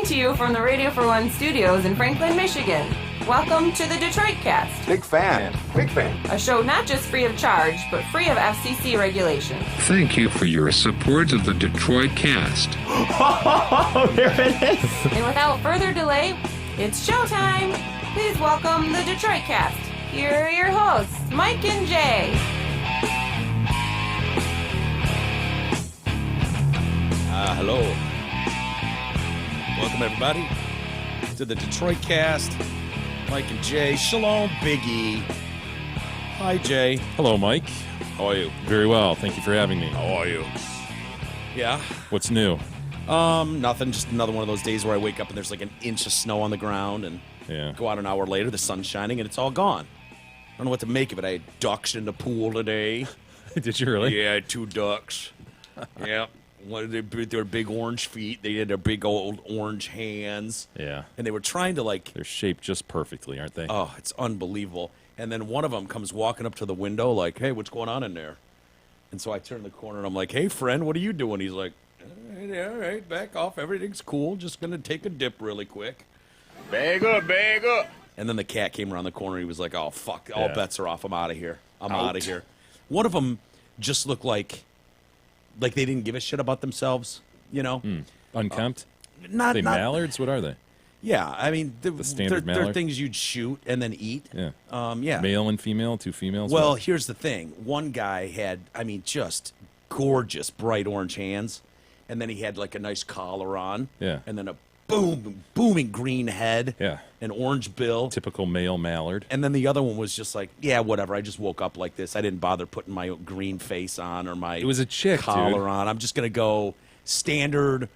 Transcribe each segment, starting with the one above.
Coming to you from the Radio for One studios in Franklin, Michigan. Welcome to the Detroit Cast. Big fan. Big fan. A show not just free of charge, but free of FCC regulation. Thank you for your support of the Detroit Cast. Oh, there it is. And without further delay, it's showtime. Please welcome the Detroit Cast. Here are your hosts, Mike and Jay. Hello. Welcome, everybody, to the Detroit Cast. Mike and Jay. Shalom, Biggie. Hi, Jay. Hello, Mike. How are you? Very well. Thank you for having me. How are you? Yeah. What's new? Nothing. Just another one of those days where I wake up and there's like an inch of snow on the ground, and go out an hour later, the sun's shining, and it's all gone. I don't know what to make of it. I had ducks in the pool today. Did you really? Yeah, I had 2 ducks. Yeah. One of their big orange feet. They had their big old orange hands. Yeah. And they were trying to They're shaped just perfectly, aren't they? Oh, it's unbelievable. And then one of them comes walking up to the window like, hey, what's going on in there? And so I turn the corner and I'm like, hey, friend, what are you doing? He's like, all right, back off. Everything's cool. Just going to take a dip really quick. Bag up, bag up. And then the cat came around the corner. He was like, oh, fuck. All bets are off. I'm out of here. I'm out of here. One of them just looked like they didn't give a shit about themselves, you know? Unkempt? Not mallards? What are they? Yeah, I mean, The standard they're mallard? things you'd shoot and then eat. Yeah. Yeah. Male and female? 2 females? Well, What? here's the thing. One guy had, just gorgeous bright orange hands, and then he had like a nice collar on. Yeah. And then a booming green head. Yeah. An orange bill. Typical male mallard. And then the other one was just like, yeah, whatever. I just woke up like this. I didn't bother putting my green face on or my It was a chick, collar dude. on. I'm just going to go standard,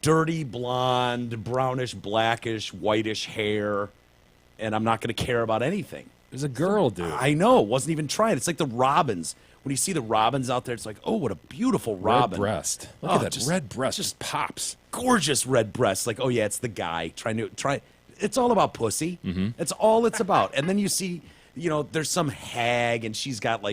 dirty blonde, brownish, blackish, whitish hair, and I'm not going to care about anything. It was a girl, dude. I know. Wasn't even trying. It's like the robins. When you see the robins out there, it's like, oh, what a beautiful robin. Red breast. Look Oh, at that just- red breast. just- Just pops. Gorgeous red breasts. Like, oh, yeah, it's the guy try. It's all about pussy. Mm-hmm. That's all it's about. And then you see, there's some hag, and she's got,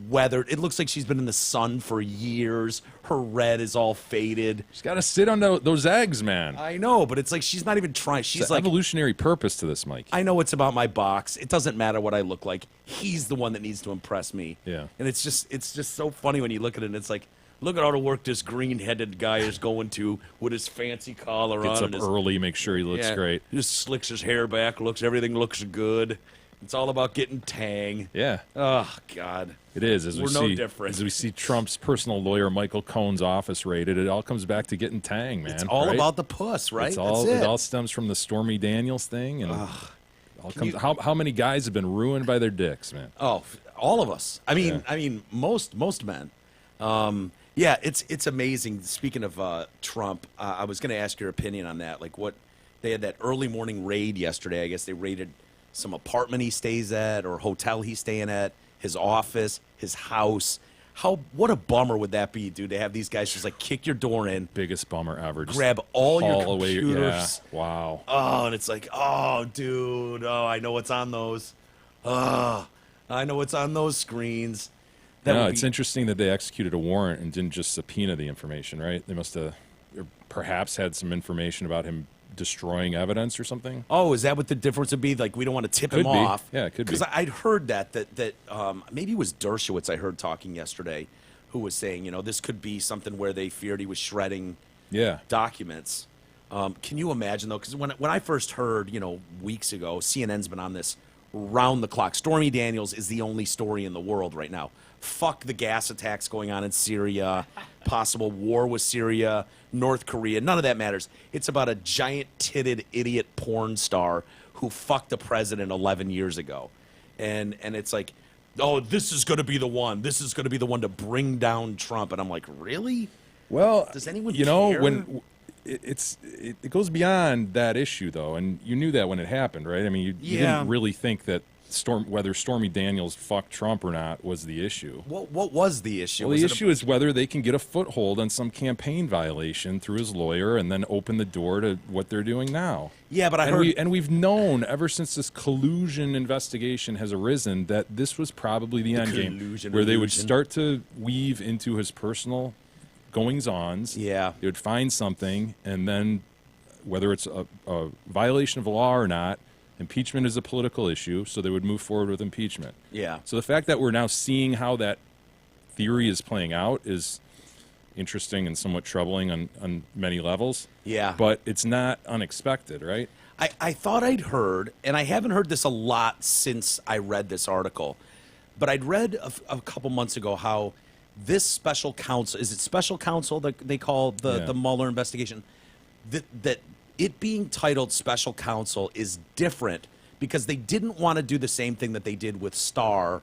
weathered. It looks like she's been in the sun for years. Her red is all faded. She's got to sit on those eggs, man. I know, but it's like she's not even trying. She's There's like, evolutionary purpose to this, Mike. I know it's about my box. It doesn't matter what I look like. He's the one that needs to impress me. Yeah. And it's just so funny when you look at it and it's like, look at all the work this green-headed guy is going to with his fancy collar Gets on. up and his, early, make sure he looks great. Just slicks his hair back, everything looks good. It's all about getting tang. Yeah. Oh, God. It is. As We're no different. As we see Trump's personal lawyer, Michael Cohen's office raided, it all comes back to getting tang, man. It's all right? about the puss, right? It's all, That's it all stems from the Stormy Daniels thing. And all comes, how many guys have been ruined by their dicks, man? Oh, all of us. I mean, most men. Yeah, it's amazing. Speaking of Trump, I was going to ask your opinion on that. Like, what they had that early morning raid yesterday. I guess they raided some apartment he stays at or hotel he's staying at, his office, his house. What a bummer would that be, dude, to have these guys just kick your door in, Biggest bummer ever. Just grab all your haul away computers. Yeah. Wow. Oh, and it's like, oh, dude, I know what's on those. I know what's on those screens. It's interesting that they executed a warrant and didn't just subpoena the information, right? They must have perhaps had some information about him destroying evidence or something. Oh, is that what the difference would be? Like, we don't want to tip Could him be. off. Yeah, it could be. Because I'd heard that maybe it was Dershowitz I heard talking yesterday, who was saying, this could be something where they feared he was shredding documents. Can you imagine, though? Because when I first heard, weeks ago, CNN's been on this round the clock. Stormy Daniels is the only story in the world right now. Fuck the gas attacks going on in Syria, possible war with Syria, North Korea. None of that matters. It's about a giant-titted idiot porn star who fucked the president 11 years ago. And it's like, oh, this is going to be the one. This is going to be the one to bring down Trump. And I'm like, really? Well, does anyone care? when it goes beyond that issue, though, and you knew that when it happened, right? I mean, you didn't really think that whether Stormy Daniels fucked Trump or not was the issue. What was the issue? Well, the issue is whether they can get a foothold on some campaign violation through his lawyer and then open the door to what they're doing now. Yeah, but we've known ever since this collusion investigation has arisen that this was probably the end game, where they would start to weave into his personal goings-ons. Yeah. They would find something, and then whether it's a violation of the law or not, impeachment is a political issue, so they would move forward with impeachment. Yeah. So the fact that we're now seeing how that theory is playing out is interesting and somewhat troubling on many levels. Yeah. But it's not unexpected, right? I thought I'd heard, and I haven't heard this a lot since I read this article, but I'd read a couple months ago how this special counsel, is it special counsel that they call the Mueller investigation, that it being titled special counsel is different because they didn't want to do the same thing that they did with Starr,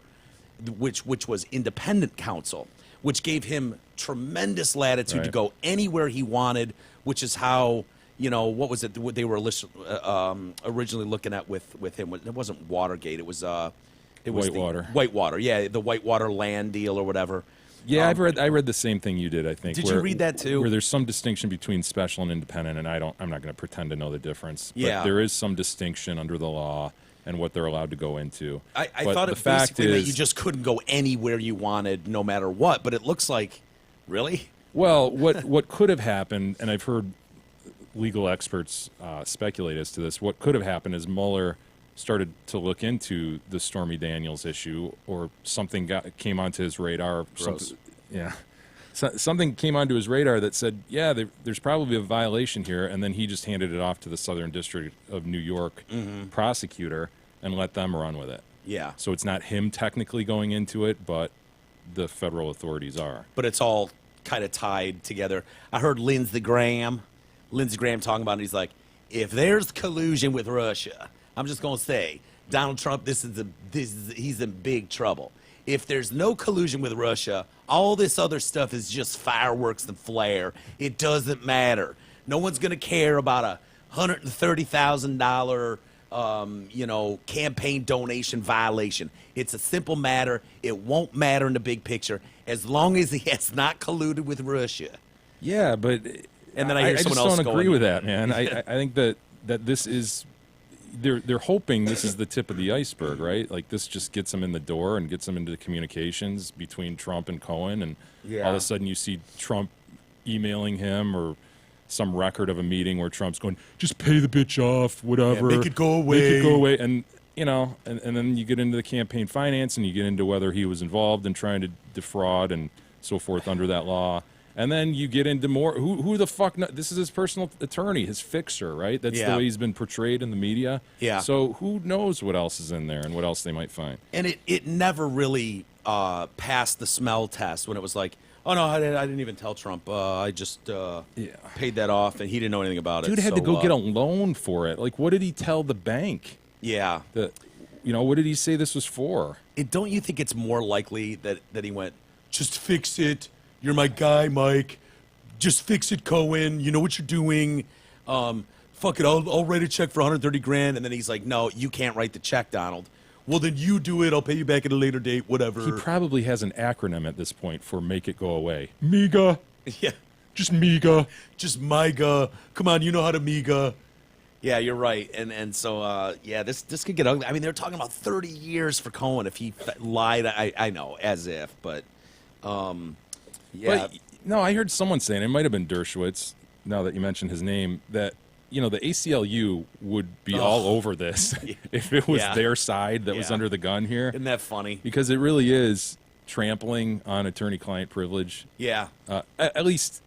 which was independent counsel, which gave him tremendous latitude to go anywhere he wanted, which is how, what was it what they were originally looking at with him? It wasn't Watergate. It was Whitewater. Whitewater, yeah, the Whitewater land deal or whatever. Yeah, I read the same thing you did, I think. Did you read that too? Where there's some distinction between special and independent, and I'm not going to pretend to know the difference. Yeah. But there is some distinction under the law and what they're allowed to go into. I thought it basically that you just couldn't go anywhere you wanted no matter what, but it looks like, really? Well, what could have happened, and I've heard legal experts speculate as to this, what could have happened is Mueller started to look into the Stormy Daniels issue, or something came onto his radar. Something came onto his radar that said, there's probably a violation here, and then he just handed it off to the Southern District of New York prosecutor and let them run with it. Yeah. So it's not him technically going into it, but the federal authorities are. But it's all kind of tied together. I heard Lindsey Graham talking about it. He's like, if there's collusion with Russia, I'm just going to say, Donald Trump, he's in big trouble. If there's no collusion with Russia, all this other stuff is just fireworks and flair. It doesn't matter. No one's going to care about a $130,000, campaign donation violation. It's a simple matter. It won't matter in the big picture as long as he has not colluded with Russia. Yeah, but and then I hear someone else just don't going, agree with that, man. I think that this is. They're hoping this is the tip of the iceberg, right? Like this just gets them in the door and gets them into the communications between Trump and Cohen, and all of a sudden you see Trump emailing him or some record of a meeting where Trump's going, just pay the bitch off, whatever. Make it go away. And and then you get into the campaign finance and you get into whether he was involved in trying to defraud and so forth under that law. And then you get into more, who the fuck, this is his personal attorney, his fixer, right? That's the way he's been portrayed in the media. Yeah. So who knows what else is in there and what else they might find. And it never really passed the smell test when it was like, oh, no, I didn't even tell Trump. I just paid that off, and he didn't know anything about it. Dude had to go get a loan for it. Like, what did he tell the bank? Yeah. What did he say this was for? Don't you think it's more likely that he went, just fix it. You're my guy, Mike. Just fix it, Cohen. You know what you're doing. Fuck it, I'll write a check for $130,000. And then he's like, no, you can't write the check, Donald. Well, then you do it. I'll pay you back at a later date, whatever. He probably has an acronym at this point for make it go away. MEGA. Yeah. Just MEGA. Just MIGA. Come on, you know how to MEGA. Yeah, you're right. And so, this could get ugly. I mean, they're talking about 30 years for Cohen if he lied. I know, as if, but... But, no, I heard someone saying, it might have been Dershowitz, now that you mentioned his name, that, the ACLU would be all over this if it was their side that was under the gun here. Isn't that funny? Because it really is trampling on attorney-client privilege. Yeah. At least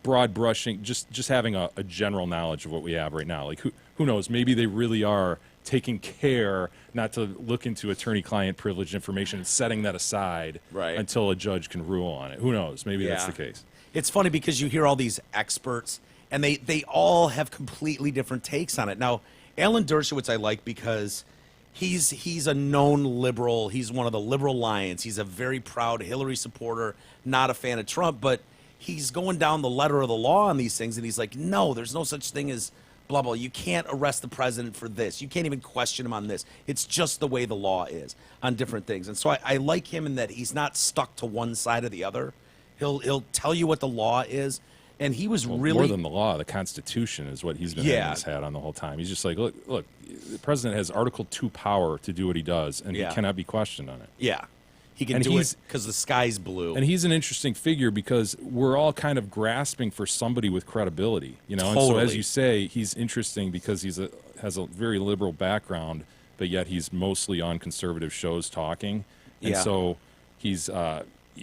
broad brushing, just having a general knowledge of what we have right now. Like, who knows? Maybe they really are taking care not to look into attorney-client privilege information and setting that aside until a judge can rule on it. Who knows? Maybe that's the case. It's funny because you hear all these experts, and they all have completely different takes on it. Now, Alan Dershowitz I like because he's a known liberal. He's one of the liberal lions. He's a very proud Hillary supporter, not a fan of Trump, but he's going down the letter of the law on these things, and he's like, no, there's no such thing as blah, blah. You can't arrest the president for this. You can't even question him on this. It's just the way the law is on different things. And so I like him in that he's not stuck to one side or the other. He'll tell you what the law is. And he was really... More than the law, the Constitution is what he's been hanging his hat on the whole time. He's just like, look, the president has Article 2 power to do what he does, and he cannot be questioned on it. Yeah. He can do it because the sky's blue. And he's an interesting figure because we're all kind of grasping for somebody with credibility, you know. Totally. And so, as you say, he's interesting because has a very liberal background, but yet he's mostly on conservative shows talking, and so he's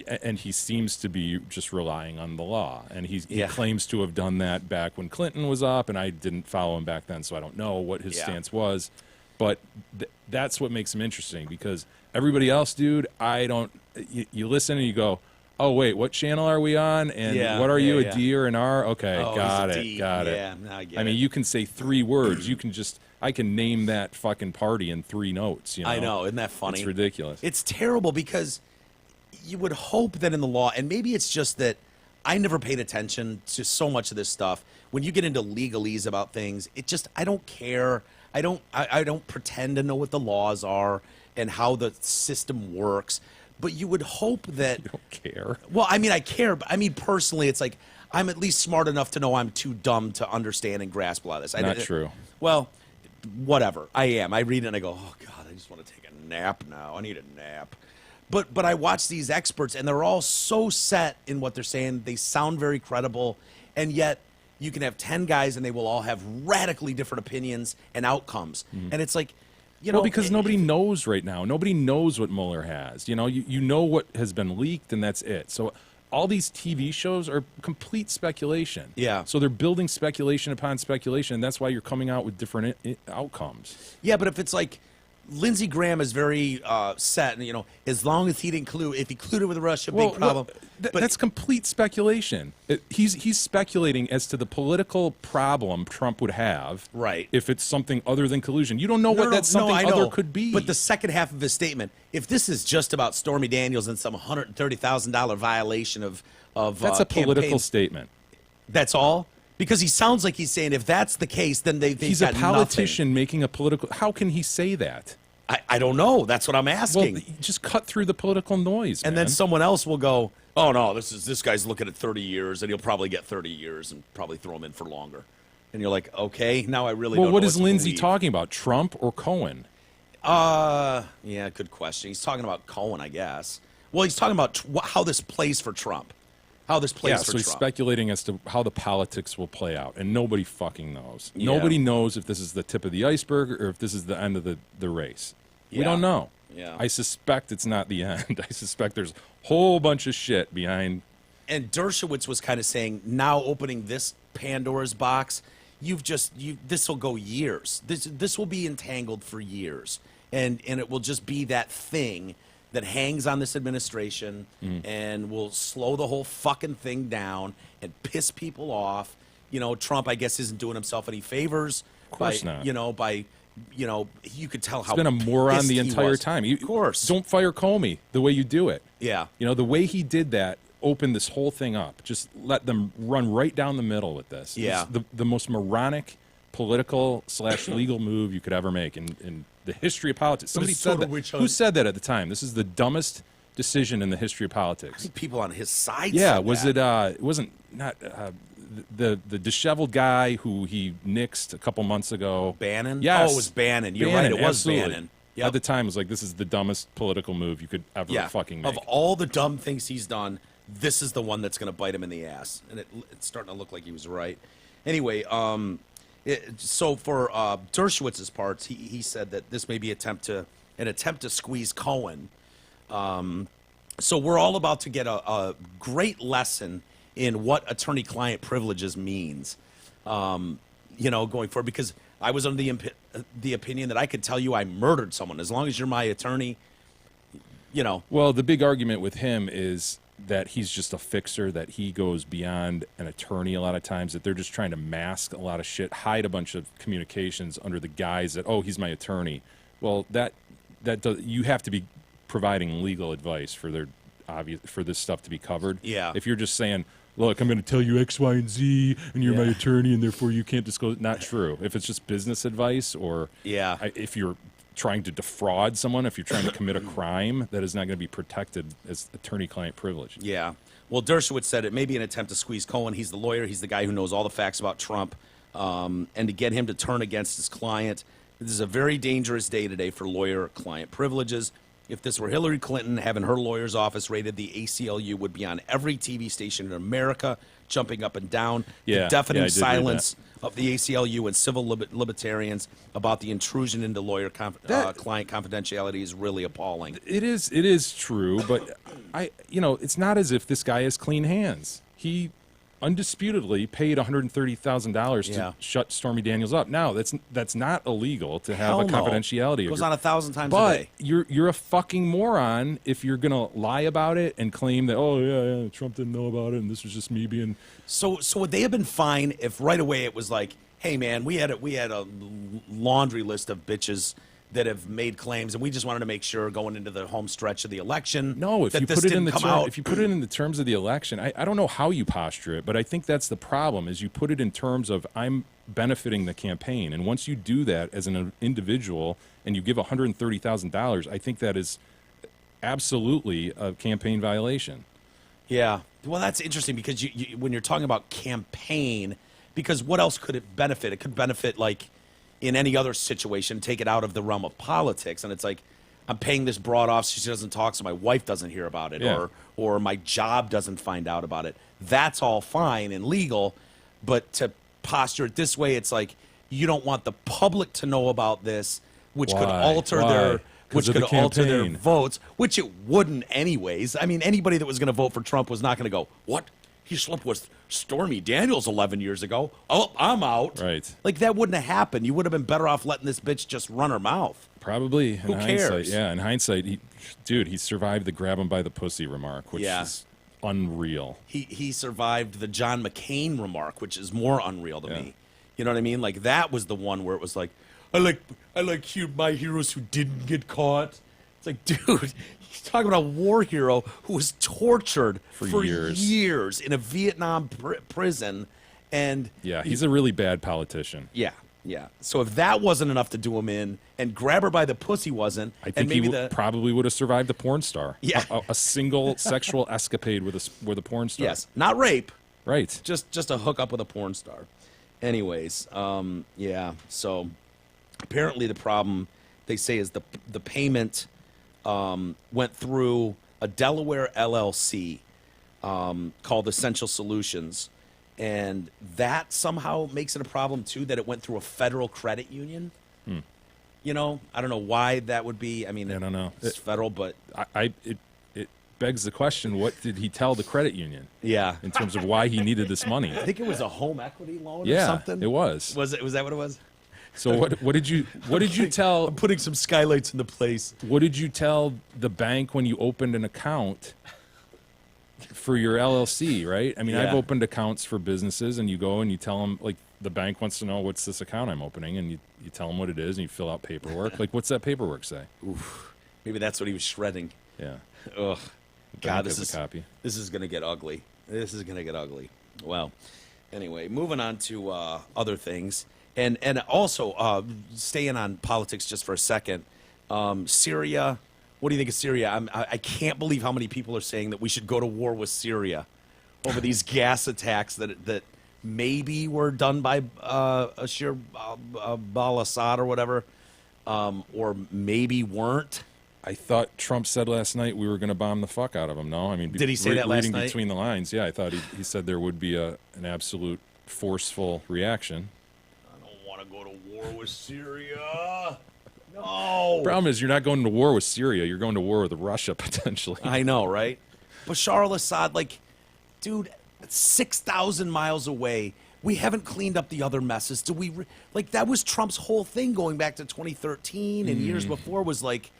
and he seems to be just relying on the law, and he claims to have done that back when Clinton was up, and I didn't follow him back then, so I don't know what his stance was, but that's what makes him interesting because everybody else, dude, I don't. You listen and you go, oh wait, what channel are we on? And what are you, a D or an R? Okay, got it. Yeah, I get it. I mean, you can say 3 words. I can name that fucking party in 3 notes. You know? I know, isn't that funny? It's ridiculous. It's terrible because you would hope that in the law, and maybe it's just that I never paid attention to so much of this stuff. When you get into legalese about things, I don't care. I don't pretend to know what the laws are and how the system works. But you would hope that... You don't care? Well, I mean, I care. But I mean, personally, it's like I'm at least smart enough to know I'm too dumb to understand and grasp a lot of this. Not true. Well, whatever. I am. I read it and I go, oh, God, I just want to take a nap now. I need a nap. But I watch these experts, and they're all so set in what they're saying. They sound very credible, and yet you can have 10 guys, and they will all have radically different opinions and outcomes. And it's like... You know, because nobody knows right now. Nobody knows what Mueller has. You know, you know what has been leaked, and that's it. So all these TV shows are complete speculation. Yeah. So they're building speculation upon speculation, and that's why you're coming out with different outcomes. Yeah, but if it's like Lindsey Graham is very set, and you know, as long as he didn't collude, if he colluded with Russia, big problem. But that's complete speculation. He's speculating as to the political problem Trump would have, right? If it's something other than collusion, you don't know what that something other could be. But the second half of his statement, if this is just about Stormy Daniels and some $130,000 violation of that's a political statement. That's all. Because he sounds like he's saying if that's the case, then he's a politician making a political. How can he say that? I don't know. That's what I'm asking. Well, just cut through the political noise, and man. then someone else will go, "Oh no, this guy's looking at 30 years, and he'll probably get 30 years, and probably throw him in for longer." And you're like, "Okay, now I really." Well, don't what know is what to Lindsey believe. talking about? Trump or Cohen? Yeah, good question. He's talking about Cohen, I guess. Well, he's talking about how this plays for Trump. How this plays for so he's Trump. speculating as to how the politics will play out, and nobody fucking knows. Yeah. Nobody knows if this is the tip of the iceberg or if this is the end of the race. We Yeah. don't know. Yeah. I suspect it's not the end. I suspect there's a whole bunch of shit behind. And Dershowitz was kind of saying, now opening this Pandora's box, this will go years. This will be entangled for years, and it will just be that thing that hangs on this administration and will slow the whole fucking thing down and piss people off. You know, Trump, I guess, isn't doing himself any favors. Of course not. You could tell how He's been a moron pissed the he entire was. time. Of course. Don't fire Comey the way you do it. Yeah. You know, the way he did that opened this whole thing up. Just let them run right down the middle with this. Yeah. It's the most moronic political / legal move you could ever make in the history of politics. Somebody said that. Who said that at the time? This is the dumbest decision in the history of I politics. think people on his side Yeah, said was that. it wasn't not the disheveled guy who he nixed a couple months ago. Bannon? Yes. Oh, it was Bannon. You're Bannon, right, it was absolutely. Bannon. Yep. At the time, it was like, this is the dumbest political move you could ever fucking make. Of all the dumb things he's done, this is the one that's going to bite him in the ass. And it's starting to look like he was right. Anyway, so for Dershowitz's parts, he said that this may be an attempt to squeeze Cohen. So we're all about to get a great lesson in what attorney-client privileges means, going forward. Because I was under the opinion that I could tell you I murdered someone as long as you're my attorney. Well, the big argument with him is that he's just a fixer, that he goes beyond an attorney a lot of times, that they're just trying to mask a lot of shit, hide a bunch of communications under the guise that, oh, he's my attorney. Well, you have to be providing legal advice for this stuff to be covered. Yeah. If you're just saying, look, I'm going to tell you X, Y, and Z, and you're my attorney, and therefore you can't disclose. Not true. If it's just business advice, or if you're trying to defraud someone, if you're trying to commit a crime, that is not going to be protected as attorney-client privilege. Yeah. Well, Dershowitz said it may be an attempt to squeeze Cohen. He's the lawyer. He's the guy who knows all the facts about Trump. And to get him to turn against his client. This is a very dangerous day today for lawyer-client privileges. If this were Hillary Clinton, having her lawyer's office raided the ACLU would be on every TV station in America, jumping up and down. Yeah, the deafening I did read silence of the ACLU and civil libertarians about the intrusion into lawyer client confidentiality is really appalling. It is true, but it's not as if this guy has clean hands. He undisputedly paid $130,000 to shut Stormy Daniels up. Now, that's not illegal to have Hell a no. confidentiality. It goes on 1,000 times a but day. you're a fucking moron if you're gonna lie about it and claim that Trump didn't know about it and this was just me being. So would they have been fine if right away it was like, hey man, we had a laundry list of bitches that have made claims, and we just wanted to make sure going into the home stretch of the election. No, if that you this put it in didn't the come out. if you put it in the terms of the election, I don't know how you posture it, but I think that's the problem. Is you put it in terms of I'm benefiting the campaign, and once you do that as an individual and you give $130,000, I think that is absolutely a campaign violation. Yeah, well, that's interesting because you when you're talking about campaign, because what else could it benefit? It could benefit like. In any other situation, take it out of the realm of politics, and it's like I'm paying this broad off so she doesn't talk, so my wife doesn't hear about it, or my job doesn't find out about it. That's all fine and legal, but to posture it this way, it's like you don't want the public to know about this, which could alter their votes, which it wouldn't anyways. I mean, anybody that was going to vote for Trump was not going to go, what? He slept with Stormy Daniels 11 years ago. Oh, I'm out. Right. Like, that wouldn't have happened. You would have been better off letting this bitch just run her mouth. Probably. Who cares? Yeah, in hindsight, he survived the grab him by the pussy remark, which is unreal. He survived the John McCain remark, which is more unreal to me. You know what I mean? Like, that was the one where it was like, I like my heroes who didn't get caught. It's like, dude, he's talking about a war hero who was tortured for years in a Vietnam prison. And he's a really bad politician. Yeah. So if that wasn't enough to do him in, and grab her by the pussy wasn't, I think he probably would have survived a porn star. Yeah. A single sexual escapade with a porn star. Yes, not rape. Right. Just a hookup with a porn star. Anyways, so apparently the problem, they say, is the payment went through a Delaware LLC called Essential Solutions, and that somehow makes it a problem too that it went through a federal credit union. You know, I don't know why that would be. I mean, I don't know. It's federal, but it begs the question: what did he tell the credit union? Yeah, in terms of why he needed this money. I think it was a home equity loan. Yeah, or something. It was. Was that what it was? So what did you tell? I'm putting some skylights into place. What did you tell the bank when you opened an account for your LLC? Right. I mean, I've opened accounts for businesses, and you go and you tell them, like, the bank wants to know what's this account I'm opening, and you tell them what it is, and you fill out paperwork. Like, what's that paperwork say? Oof. Maybe that's what he was shredding. Yeah. Ugh. God, this is going to get ugly. Well, anyway, moving on to other things. And also, staying on politics just for a second, Syria, what do you think of Syria? I can't believe how many people are saying that we should go to war with Syria over these gas attacks that maybe were done by Bashar al-Assad or whatever, or maybe weren't. I thought Trump said last night we were going to bomb the fuck out of him. No? I mean, did he say that last night? Reading between the lines, yeah, I thought he said there would be an absolute forceful reaction. To go to war with Syria. No. Problem is, you're not going to war with Syria. You're going to war with Russia, potentially. I know, right? Bashar al-Assad, like, dude, 6,000 miles away. We haven't cleaned up the other messes. Do we? Like, that was Trump's whole thing going back to 2013 and years before was like,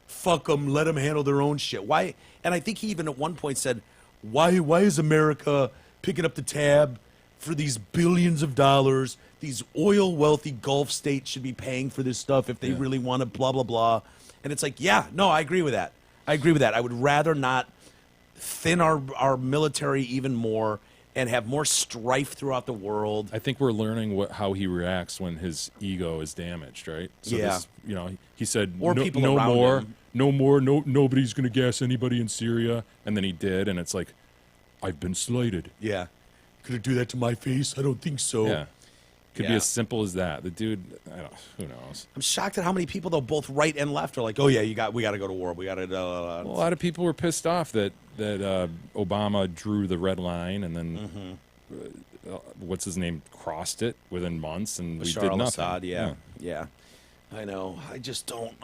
fuck them, let them handle their own shit. Why? And I think he even at one point said, why is America picking up the tab for these billions of dollars? These oil-wealthy Gulf states should be paying for this stuff if they really want to blah, blah, blah. And it's like, I agree with that. I would rather not thin our military even more and have more strife throughout the world. I think we're learning how he reacts when his ego is damaged, right? So he said, or people around him. Nobody's going to gas anybody in Syria. And then he did, and it's like, I've been slighted. Yeah. Could it do that to my face? I don't think so. Yeah. Could be as simple as that. The dude, who knows? I'm shocked at how many people, though, both right and left, are like, "Oh yeah, we got to go to war. We got to." Well, a lot of people were pissed off that Obama drew the red line, and then what's his name crossed it within months, and we did nothing. Assad, yeah. I know. I just don't.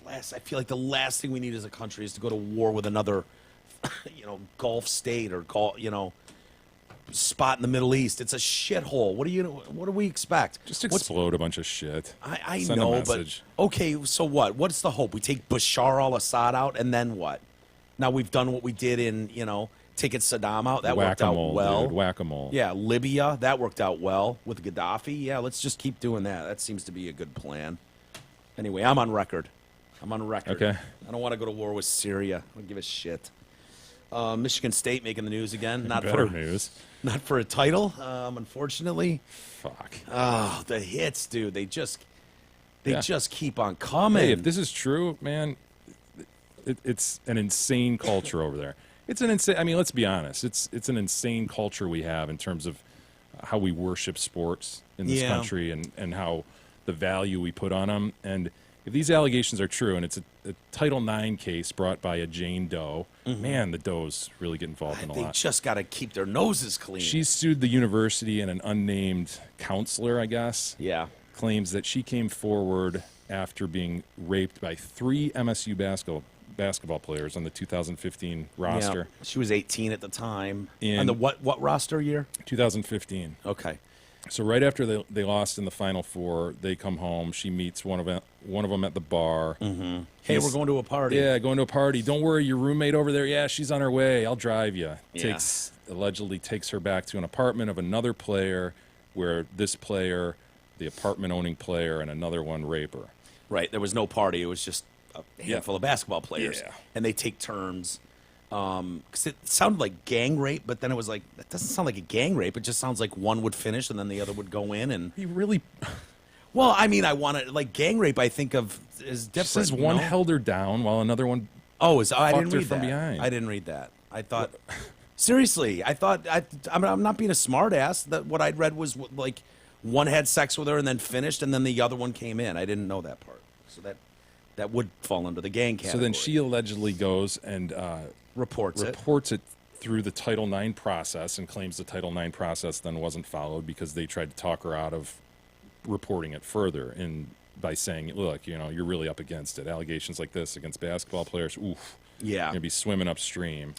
I feel like the last thing we need as a country is to go to war with another, Gulf state or spot in the Middle East. It's a shithole. What do we expect? Just explode a bunch of shit. I Send know, a but message. okay. So what? What's the hope? We take Bashar al-Assad out, and then what? Now we've done what we did in taking Saddam out. That worked out well. Dude, whack-a-mole. Yeah, Libya. That worked out well with Gaddafi. Yeah, let's just keep doing that. That seems to be a good plan. Anyway, I'm on record. Okay. I don't want to go to war with Syria. I don't give a shit. Michigan State making the news again. Not for a title, unfortunately. Fuck. Oh, the hits, dude. They just keep on coming. Hey, if this is true, man, it's an insane culture over there. It's an insane. I mean, let's be honest. It's an insane culture we have in terms of how we worship sports in this country and how the value we put on them. And if these allegations are true, and it's a Title IX case brought by a Jane Doe, man, the Does really get involved in a lot. They just got to keep their noses clean. She sued the university, and an unnamed counselor, I guess, claims that she came forward after being raped by 3 MSU basketball players on the 2015 roster. Yeah. She was 18 at the time. And on the what roster year? 2015. Okay. So right after they lost in the Final Four, they come home. She meets one of them at the bar. Mm-hmm. Hey, we're going to a party. Yeah, going to a party. Don't worry, your roommate over there. Yeah, she's on her way. I'll drive you. Yeah. Allegedly takes her back to an apartment of another player, where this player, the apartment-owning player, and another one rape her. Right. There was no party. It was just a handful of basketball players, and they take turns. Because it sounded like gang rape, but then it was like, that doesn't sound like a gang rape. It just sounds like one would finish and then the other would go in. And he really, well, I mean, I want to, like, gang rape, I think of is different. Says one held her down while another one I didn't read from that. behind. I didn't read that. I thought, seriously, I'm not being a smart ass. That what I'd read was like one had sex with her and then finished, and then the other one came in. I didn't know that part. So that would fall under the gang category. So then she allegedly goes and reports it through the Title IX process, and claims the Title IX process then wasn't followed because they tried to talk her out of reporting it further, and by saying, look, you're really up against it. Allegations like this against basketball players, oof. Yeah. You're going to be swimming upstream.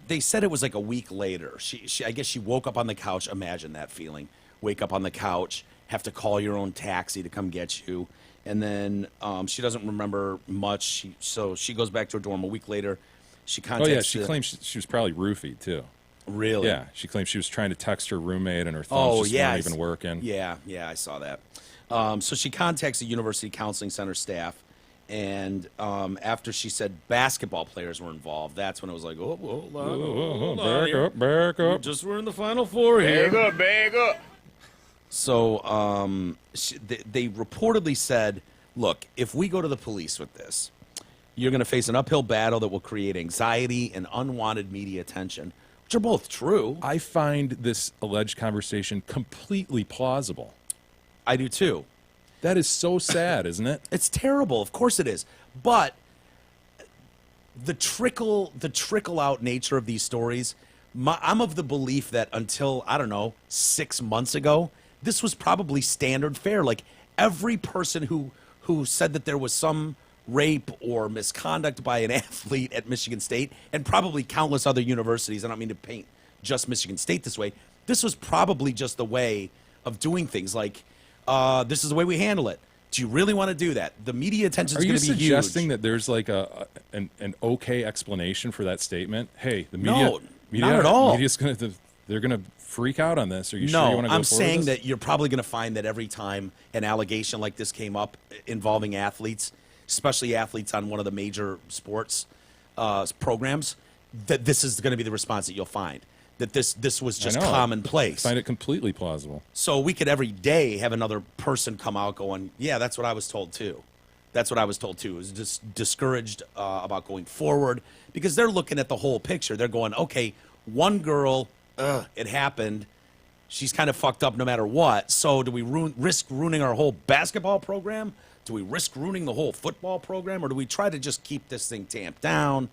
They said it was like a week later. I guess she woke up on the couch. Imagine that feeling. Wake up on the couch, have to call your own taxi to come get you. And then she doesn't remember much. So she goes back to her dorm a week later. She contacts. She claims she was probably roofied too. Really? Yeah. She claims she was trying to text her roommate, and her thumbs just weren't even working. Yeah, I saw that. So she contacts the University Counseling Center staff, and after she said basketball players were involved, that's when it was like, hold on. Back up. We're in the Final Four here. Bag up. So they reportedly said, look, if we go to the police with this, you're going to face an uphill battle that will create anxiety and unwanted media attention, which are both true. I find this alleged conversation completely plausible. I do too. That is so sad, isn't it? It's terrible. Of course it is. But the trickle out nature of these stories, I'm of the belief that until, I don't know, 6 months ago, this was probably standard fare. Like, every person who said that there was some rape or misconduct by an athlete at Michigan State, and probably countless other universities, I don't mean to paint just Michigan State this way, this was probably just the way of doing things. Like, this is the way we handle it. Do you really want to do that? The media attention is going to be huge. Are you suggesting that there's like an okay explanation for that statement? Hey, the media, not at all. They're going to freak out on this. Are you sure you want to go forward with this? I'm saying that you're probably going to find that every time an allegation like this came up involving athletes, especially athletes on one of the major sports programs, that this is going to be the response that you'll find. That this was just commonplace. I find it completely plausible. So we could every day have another person come out going, yeah, that's what I was told too. That's what I was told too. It was just discouraged about going forward because they're looking at the whole picture. They're going, okay, one girl, it happened. she's kind of fucked up no matter what. So do we risk ruining our whole basketball program? Do we risk ruining the whole football program? Or do we try to just keep this thing tamped down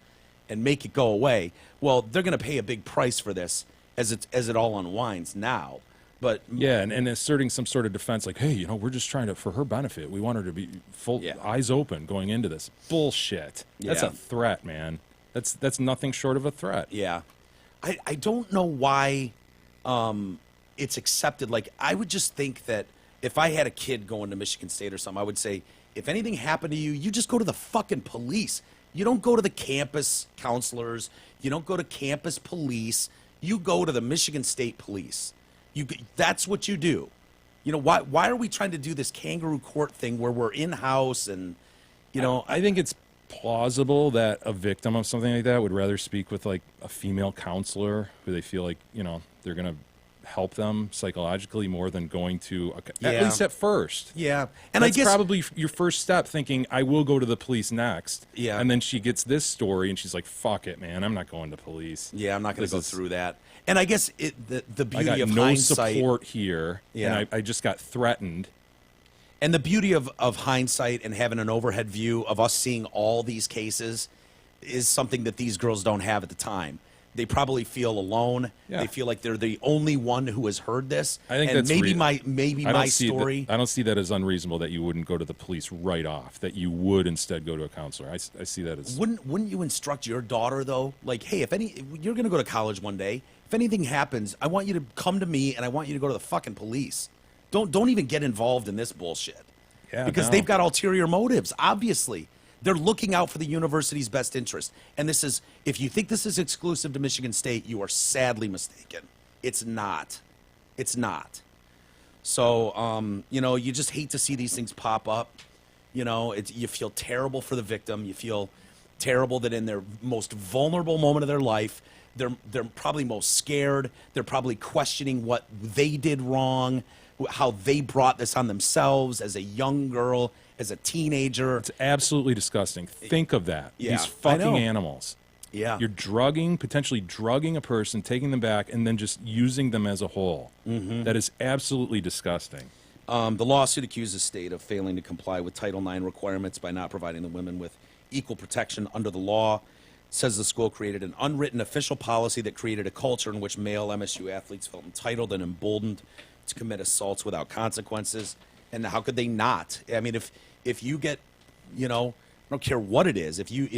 and make it go away? Well, they're going to pay a big price for this as it all unwinds now. But yeah, and asserting some sort of defense like, hey, we're just trying to, for her benefit, we want her to be eyes open going into this. Bullshit. That's a threat, man. That's nothing short of a threat. Yeah. I don't know why it's accepted. Like, I would just think that if I had a kid going to Michigan State or something, I would say, if anything happened to you, you just go to the fucking police. You don't go to the campus counselors. You don't go to campus police. You go to the Michigan State Police. That's what you do. Why are we trying to do this kangaroo court thing where we're in-house and, I think it's plausible that a victim of something like that would rather speak with, like, a female counselor who they feel like, they're going to help them psychologically more than going to, at least at first. Yeah. And that's I guess probably your first step, thinking, I will go to the police next. Yeah. And then she gets this story and she's like, fuck it, man. I'm not going to police. Yeah, I'm not going to go through that. And I guess the beauty I got of no hindsight, support here. Yeah. And I just got threatened. And the beauty of hindsight and having an overhead view of us seeing all these cases is something that these girls don't have at the time. They probably feel alone. Yeah. They feel like they're the only one who has heard this. I think and that's maybe my story. I don't see that as unreasonable that you wouldn't go to the police right off. That you would instead go to a counselor. I see that as Wouldn't you instruct your daughter though? Like, hey, if you're going to go to college one day, if anything happens, I want you to come to me and I want you to go to the fucking police. Don't even get involved in this bullshit. Yeah, because they've got ulterior motives, obviously. They're looking out for the university's best interest. And this is, if you think this is exclusive to Michigan State, you are sadly mistaken. It's not. It's not. So, you just hate to see these things pop up. You feel terrible for the victim. You feel terrible that in their most vulnerable moment of their life, they're probably most scared. They're probably questioning what they did wrong, how they brought this on themselves as a young girl, as a teenager. It's absolutely disgusting. Think of that. Yeah, These fucking animals. Yeah. You're potentially drugging a person, taking them back, and then just using them as a whole. Mm-hmm. That is absolutely disgusting. The lawsuit accuses state of failing to comply with Title IX requirements by not providing the women with equal protection under the law. It says the school created an unwritten official policy that created a culture in which male MSU athletes felt entitled and emboldened to commit assaults without consequences. And how could they not? I mean, if you get, I don't care what it is. If you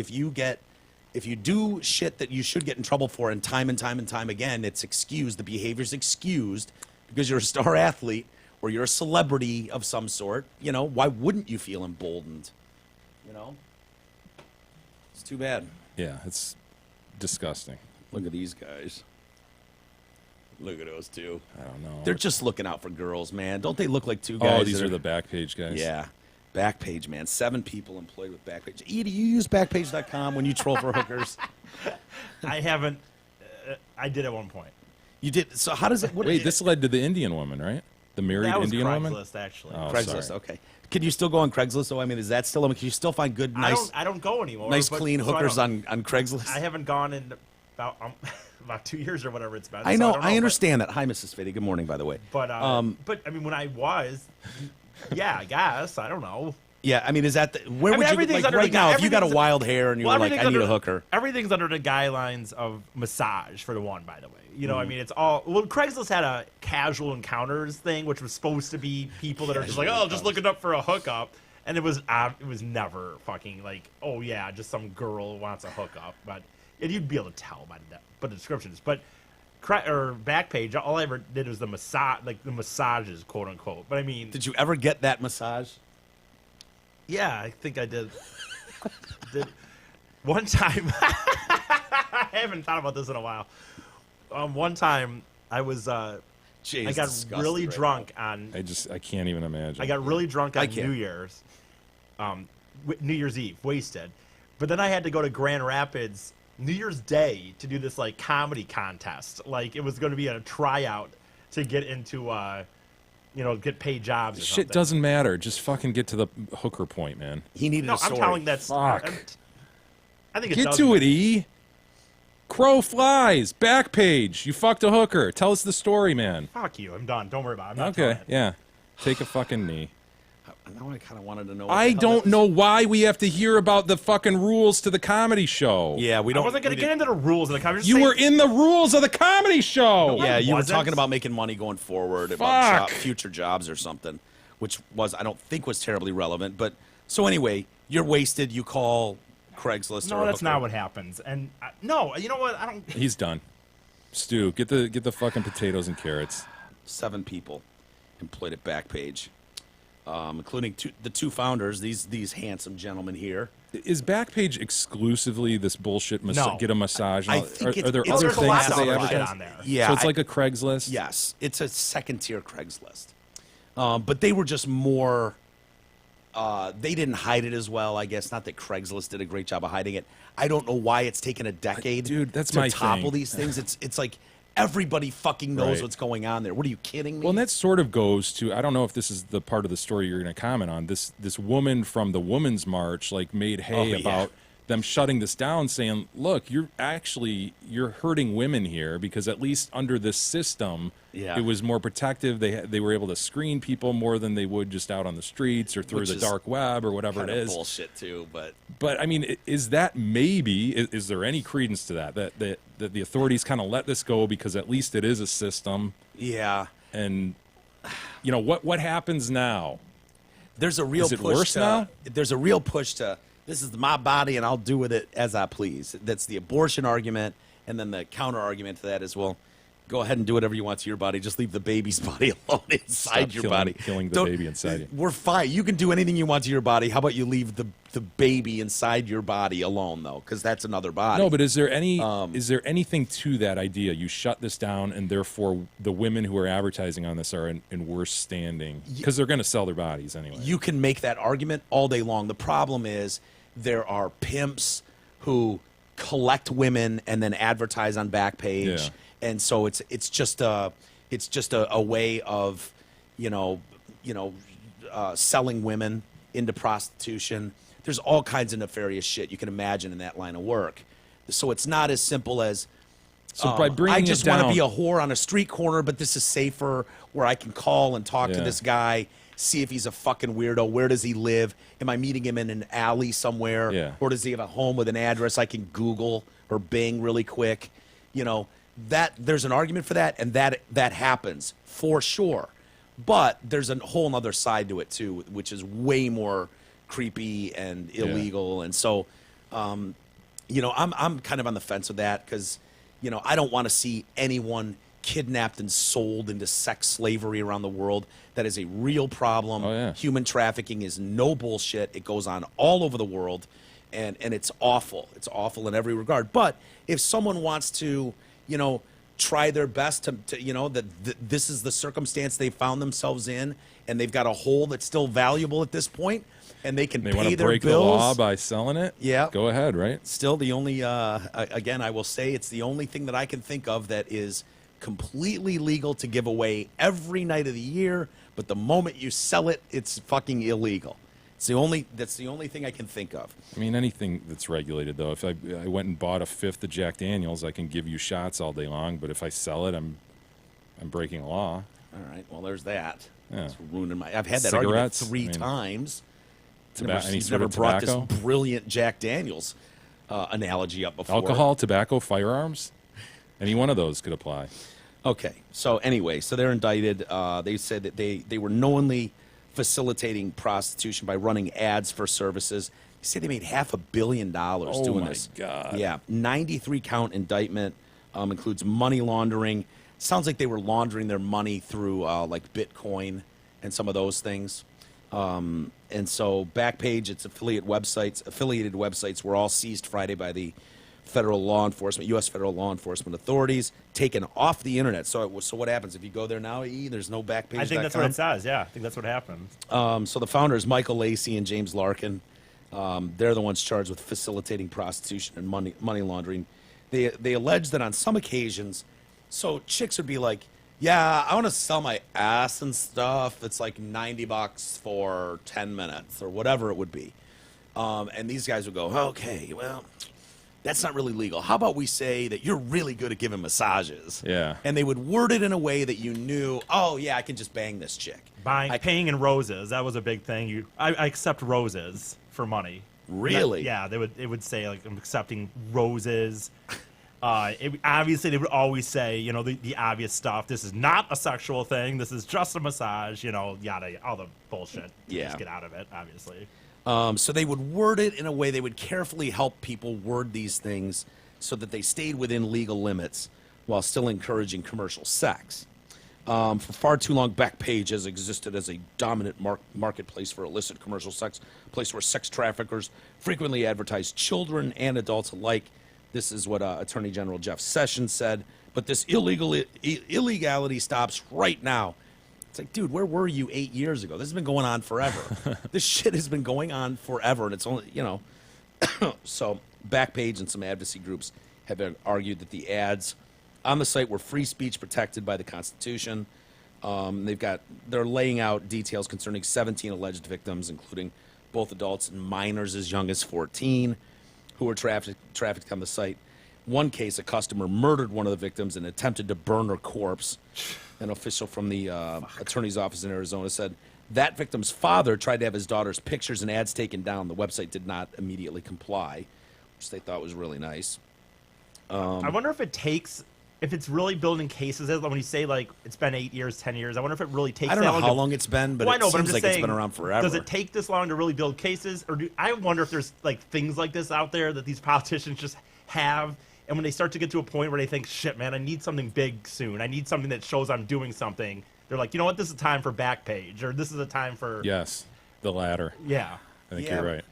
do shit that you should get in trouble for, and time again, it's excused. The behavior's excused because you're a star athlete or you're a celebrity of some sort. Why wouldn't you feel emboldened? It's too bad. Yeah, it's disgusting. Look at these guys. Look at those two. I don't know. They're just looking out for girls, man. Don't they look like two guys? Oh, these are the Backpage guys. Yeah. Backpage, man. 7 people employed with Backpage. E, do you use Backpage.com when you troll for hookers? I haven't. I did at one point. You did? So how does it... Wait, this led to the Indian woman, right? The married Indian woman? That was Craigslist, actually. Oh, Craigslist, sorry. okay. Can you still go on Craigslist, though? I mean, is that still... can you still find good, nice... I don't go anymore. Nice, clean hookers on Craigslist? I haven't gone in about 2 years or whatever it's been. I know. I understand that. Hi, Mrs. Fitty. Good morning, by the way. But I mean, when I was... Yeah, I guess. I don't know. Yeah, I mean, is that where would you like right now? If you got a wild hair and you're like, I need a hooker. Everything's under the guidelines of massage for the one, by the way. I mean, it's all. Well, Craigslist had a casual encounters thing, which was supposed to be people that are just like, oh, just looking up for a hookup, and it was never fucking like, oh yeah, just some girl wants a hookup, but you'd be able to tell by the descriptions, but. Or Backpage, all I ever did was the massages, quote unquote. But I mean, did you ever get that massage? Yeah, I think I did. One time, I haven't thought about this in a while. One time, I was, I got really drunk on. I can't even imagine. I got really drunk on New Year's, New Year's Eve, wasted. But then I had to go to Grand Rapids New Year's Day to do this like comedy contest. Like it was going to be a tryout to get into, get paid jobs. Or Shit something. doesn't matter. Just fucking get to the hooker point, man. He needed a story. I'm telling that's. Fuck. I think it Get does to matter. it, E. Crow flies. Backpage. You fucked a hooker. Tell us the story, man. Fuck you. I'm done. Don't worry about it. I'm not Okay, telling it. yeah. Take a fucking knee. Now I kind of wanted to know. I don't know why we have to hear about the fucking rules to the comedy show. Yeah, we don't. I wasn't going to get into the rules of the comedy. You were in the rules of the comedy show. No, Yeah, you were wasn't. talking about making money going forward, about Fuck. future jobs or something, which I don't think was terribly relevant. But so anyway, you're wasted. You call Craigslist. No, or that's hooker. not what happens. And no, you know what? I don't. He's done. Stu, get the fucking potatoes and carrots. 7 people employed at Backpage, including the 2 founders. These handsome gentlemen here. Is Backpage exclusively this bullshit? No. Get a massage. and I all- think are there it's- other there's a things lot that of they other shit advertise? on there. Yeah, So it's like a Craigslist. Yes, it's a second-tier Craigslist. But they were just more. They didn't hide it as well, I guess. Not that Craigslist did a great job of hiding it. I don't know why it's taken a decade, Dude, that's to my topple thing. these things. It's like everybody fucking knows Right. what's going on there. What are you kidding me? Well, and that sort of goes to, I don't know if this is the part of the story you're going to comment on. This woman from the Women's March like made hay Oh, yeah. about them shutting this down, saying, "Look, you're hurting women here because at least under this system, Yeah. it was more protective. They were able to screen people more than they would just out on the streets or through Which the is dark web or whatever it kind of is." bullshit too, but But I mean, is that maybe? Is there any credence to that? That the authorities kind of let this go because at least it is a system, yeah. and what happens now? There's a real Is it push worse to, now? There's a real push to this is my body and I'll do with it as I please. That's the abortion argument, and then the counter argument to that is, well, go ahead and do whatever you want to your body. Just leave the baby's body alone inside Stop your killing- body. killing the Don't- baby inside you. We're fine. You can do anything you want to your body. How about you leave the baby inside your body alone, though? Because that's another body. No, but is there anything to that idea? You shut this down, and therefore the women who are advertising on this are in worse standing because they're going to sell their bodies anyway. You can make that argument all day long. The problem is there are pimps who collect women and then advertise on Backpage, Yeah. and so it's just a way of selling women into prostitution. There's all kinds of nefarious shit you can imagine in that line of work. So it's not as simple as So by bringing I just it down, want to be a whore on a street corner, but this is safer where I can call and talk to Yeah. this guy, see if he's a fucking weirdo. Where does he live? Am I meeting him in an alley somewhere? Yeah. Or does he have a home with an address I can Google or Bing really quick? That there's an argument for that, and that happens for sure. But there's a whole other side to it too, which is way more creepy and illegal. And so, I'm kind of on the fence with that because, I don't want to see anyone kidnapped and sold into sex slavery around the world. That is a real problem. Oh, yeah. Human trafficking is no bullshit. It goes on all over the world, and it's awful. It's awful in every regard. But if someone wants to, try their best to this is the circumstance they found themselves in, and they've got a hole that's still valuable at this point, and they can they want pay to their break bills. the law by selling it. Yeah. Go ahead, right? Still the only again, I will say it's the only thing that I can think of that is completely legal to give away every night of the year, but the moment you sell it, it's fucking illegal. That's the only thing I can think of. I mean, anything that's regulated, though. If I went and bought a fifth of Jack Daniels, I can give you shots all day long. But if I sell it, I'm breaking the law. All right, well, there's that. Yeah. It's ruining my. I've had that Cigarettes, argument 3 times. Any He's sort never of brought this tobacco? brilliant Jack Daniels analogy up before. Alcohol, tobacco, firearms. Any one of those could apply. Okay, so anyway, they're indicted. They said that they were knowingly facilitating prostitution by running ads for services. They say they made $500 million Oh, doing my this. God. Yeah, 93 count indictment includes money laundering. Sounds like they were laundering their money through like Bitcoin and some of those things. And so Backpage, its affiliated websites were all seized Friday by the U.S. federal law enforcement authorities, taken off the internet. So what happens if you go there now? There's no Backpage. I think that's what it says. Yeah, I think that's what happened. So the founders, Michael Lacey and James Larkin, they're the ones charged with facilitating prostitution and money laundering. They allege that on some occasions, so chicks would be like, yeah, I want to sell my ass and stuff. It's like $90 for 10 minutes or whatever it would be. And these guys would go, okay, well, that's not really legal. How about we say that you're really good at giving massages? Yeah. And they would word it in a way that you knew, oh, yeah, I can just bang this chick. Paying in roses, that was a big thing. I accept roses for money. Really? Yeah, it would say, like, I'm accepting roses. Obviously, they would always say, you know, the obvious stuff. This is not a sexual thing. This is just a massage, you know, yada, all the bullshit. Yeah. Just get out of it, obviously. So they would word it in a way they would carefully help people word these things so that they stayed within legal limits while still encouraging commercial sex. For far too long, Backpage has existed as a dominant marketplace for illicit commercial sex, a place where sex traffickers frequently advertise children and adults alike. This is what Attorney General Jeff Sessions said. But this illegality stops right now. It's like, dude, where were you 8 years ago? This has been going on forever. This shit has been going on forever, and it's only, you know. So Backpage and some advocacy groups have argued that the ads on the site were free speech protected by the Constitution. They're laying out details concerning 17 alleged victims, including both adults and minors as young as 14, who were trafficked on the site. One case, a customer murdered one of the victims and attempted to burn her corpse. An official from the attorney's office in Arizona said that victim's father tried to have his daughter's pictures and ads taken down. The website did not immediately comply, which they thought was really nice. I wonder if it's really building cases. When you say, like, it's been 8 years, 10 years, I wonder if it really takes I don't that know long how long it's been, but it seems like it's been around forever. Does it take this long to really build cases? Or I wonder if there's, like, things like this out there that these politicians just have. And when they start to get to a point where they think, shit, man, I need something big soon. I need something that shows I'm doing something. They're like, you know what? This is a time for Backpage, or this is a time for... Yes, the latter. Yeah. I think you're right.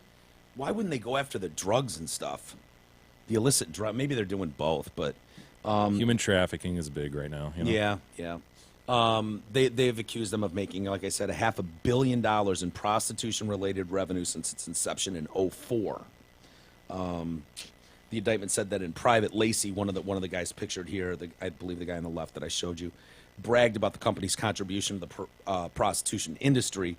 Why wouldn't they go after the drugs and stuff? The illicit drug. Maybe they're doing both, but... human trafficking is big right now. You know? Yeah. They've accused them of making, like I said, $500 million in prostitution-related revenue since its inception in 2004. The indictment said that in private, Lacey, one of the guys pictured here, I believe the guy on the left that I showed you, bragged about the company's contribution to the prostitution industry,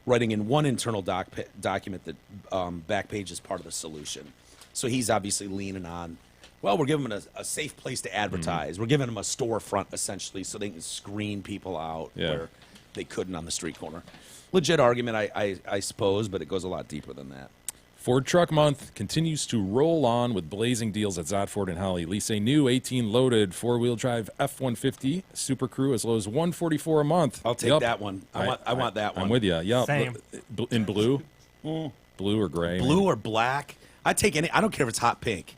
writing in one internal document that Backpage is part of the solution. So he's obviously leaning on, well, we're giving them a safe place to advertise. Mm-hmm. We're giving them a storefront, essentially, so they can screen people out where they couldn't on the street corner. Legit argument, I suppose, but it goes a lot deeper than that. Ford Truck Month continues to roll on with blazing deals at Zott Ford and Holly. Lease a new 18-loaded four-wheel drive F-150 Super Crew as low as $144 a month. I'll take that one. I want that one. I'm with you. Yeah. Same. In blue? Blue or gray? Blue or black? I take any. I don't care if it's hot pink.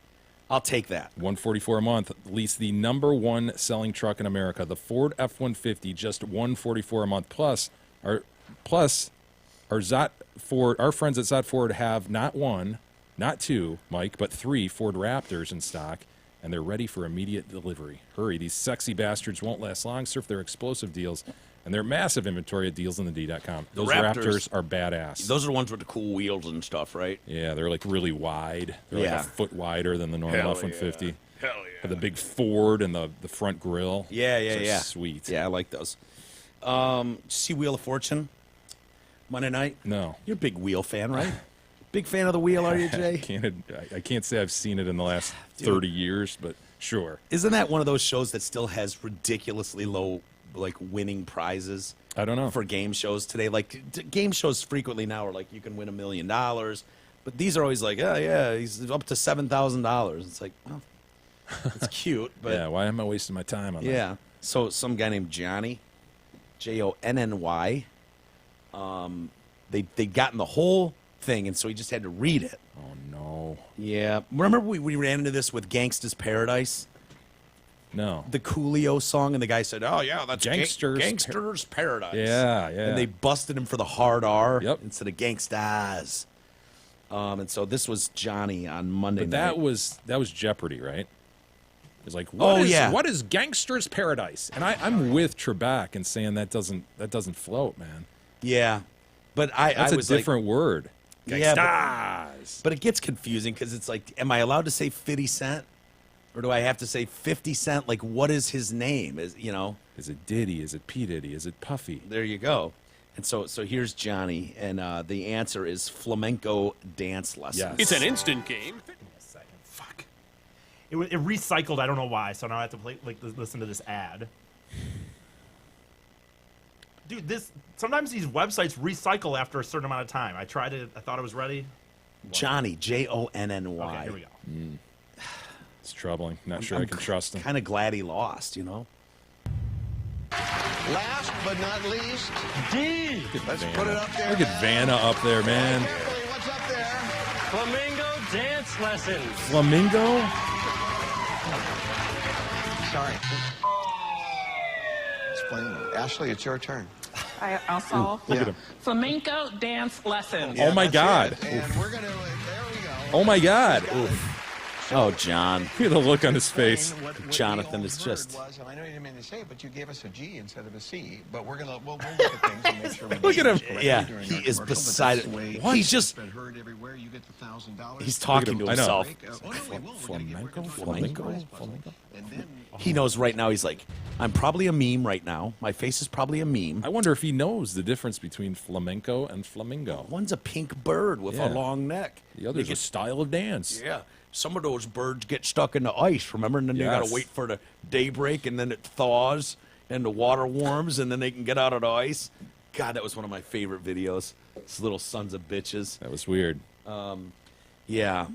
I'll take that. $144 a month. Lease the #1 selling truck in America, the Ford F-150, just $144 a month. Plus our Zott Ford, our friends at Zott Ford have not one, not two, Mike, but 3 Ford Raptors in stock, and they're ready for immediate delivery. Hurry, these sexy bastards won't last long. Surf their explosive deals and their massive inventory at dealsinthed.com. Those Raptors are badass. Those are the ones with the cool wheels and stuff, right? Yeah, they're like really wide. They're like a foot wider than the normal F-150. Hell yeah. With the big Ford and the front grille. Yeah. Sweet. Yeah, I like those. See Wheel of Fortune Monday night? No. You're a big Wheel fan, right? Big fan of the Wheel, are you, Jay? I can't say I've seen it in the last 30 years, but sure. Isn't that one of those shows that still has ridiculously low, like, winning prizes? I don't know. For game shows today. Like, game shows frequently now are like, you can win $1 million. But these are always like, oh, yeah, he's up to $7,000. It's like, well, it's cute. But yeah, why am I wasting my time on that? Yeah. So some guy named Johnny, Jonny, they'd gotten the whole thing, and so he just had to read it. Oh, no. Yeah. Remember we ran into this with Gangsta's Paradise? No. The Coolio song, and the guy said, oh, yeah, that's Gangster's Paradise. Yeah. And they busted him for the hard R instead of Gangstas. And so this was Johnny on Monday night. That was Jeopardy, right? It's like, what is Gangster's Paradise? And I'm with Trebek and saying that doesn't float, man. Yeah. But that's I was a different word. Gangstas. Yeah, but it gets confusing because it's like, am I allowed to say 50 Cent? Or do I have to say 50 Cent? Like, what is his name? Is it Diddy? Is it P. Diddy? Is it Puffy? There you go. And so here's Johnny, and the answer is flamenco dance lessons. Yes. It's an instant game. Fuck. It recycled. I don't know why. So now I have to listen to this ad. Dude, sometimes these websites recycle after a certain amount of time. I tried it. I thought it was ready. Johnny, Jonny. Okay, here we go. It's troubling. Not sure I can trust him. Kind of glad he lost, you know. Last but not least, D. Let's Vanna. put it up there. Look at Vanna up there, man. Kimberly, what's up there? Flamingo dance lessons. Flamingo? Sorry. Explain. Ashley, it's your turn. I also Look at him. flamenco dance lessons. Oh my that's God. it. And we're gonna. There we go. Oh my God. Oh, John. Look at the look on his face. What Jonathan we is all just- heard was, and I know you didn't mean to say it, but you gave us a G instead of a C. But we'll look at things and make sure we Look at him. Yeah, during he our is commercial, but beside that's it. the way What? He's it's just- been heard everywhere. You get the $1,000. He's talking to I know. himself. Flamenco? And then He knows right now. He's like, I'm probably a meme right now. My face is probably a meme. I wonder if he knows the difference between flamenco and flamingo. One's a pink bird with Yeah. a long neck. The other's a style of dance. Yeah. Some of those birds get stuck in the ice, remember? And then you got Yes. to wait for the daybreak, and then it thaws, and the water warms, and then they can get out of the ice. God, that was one of my favorite videos. These little sons of bitches. That was weird. Yeah.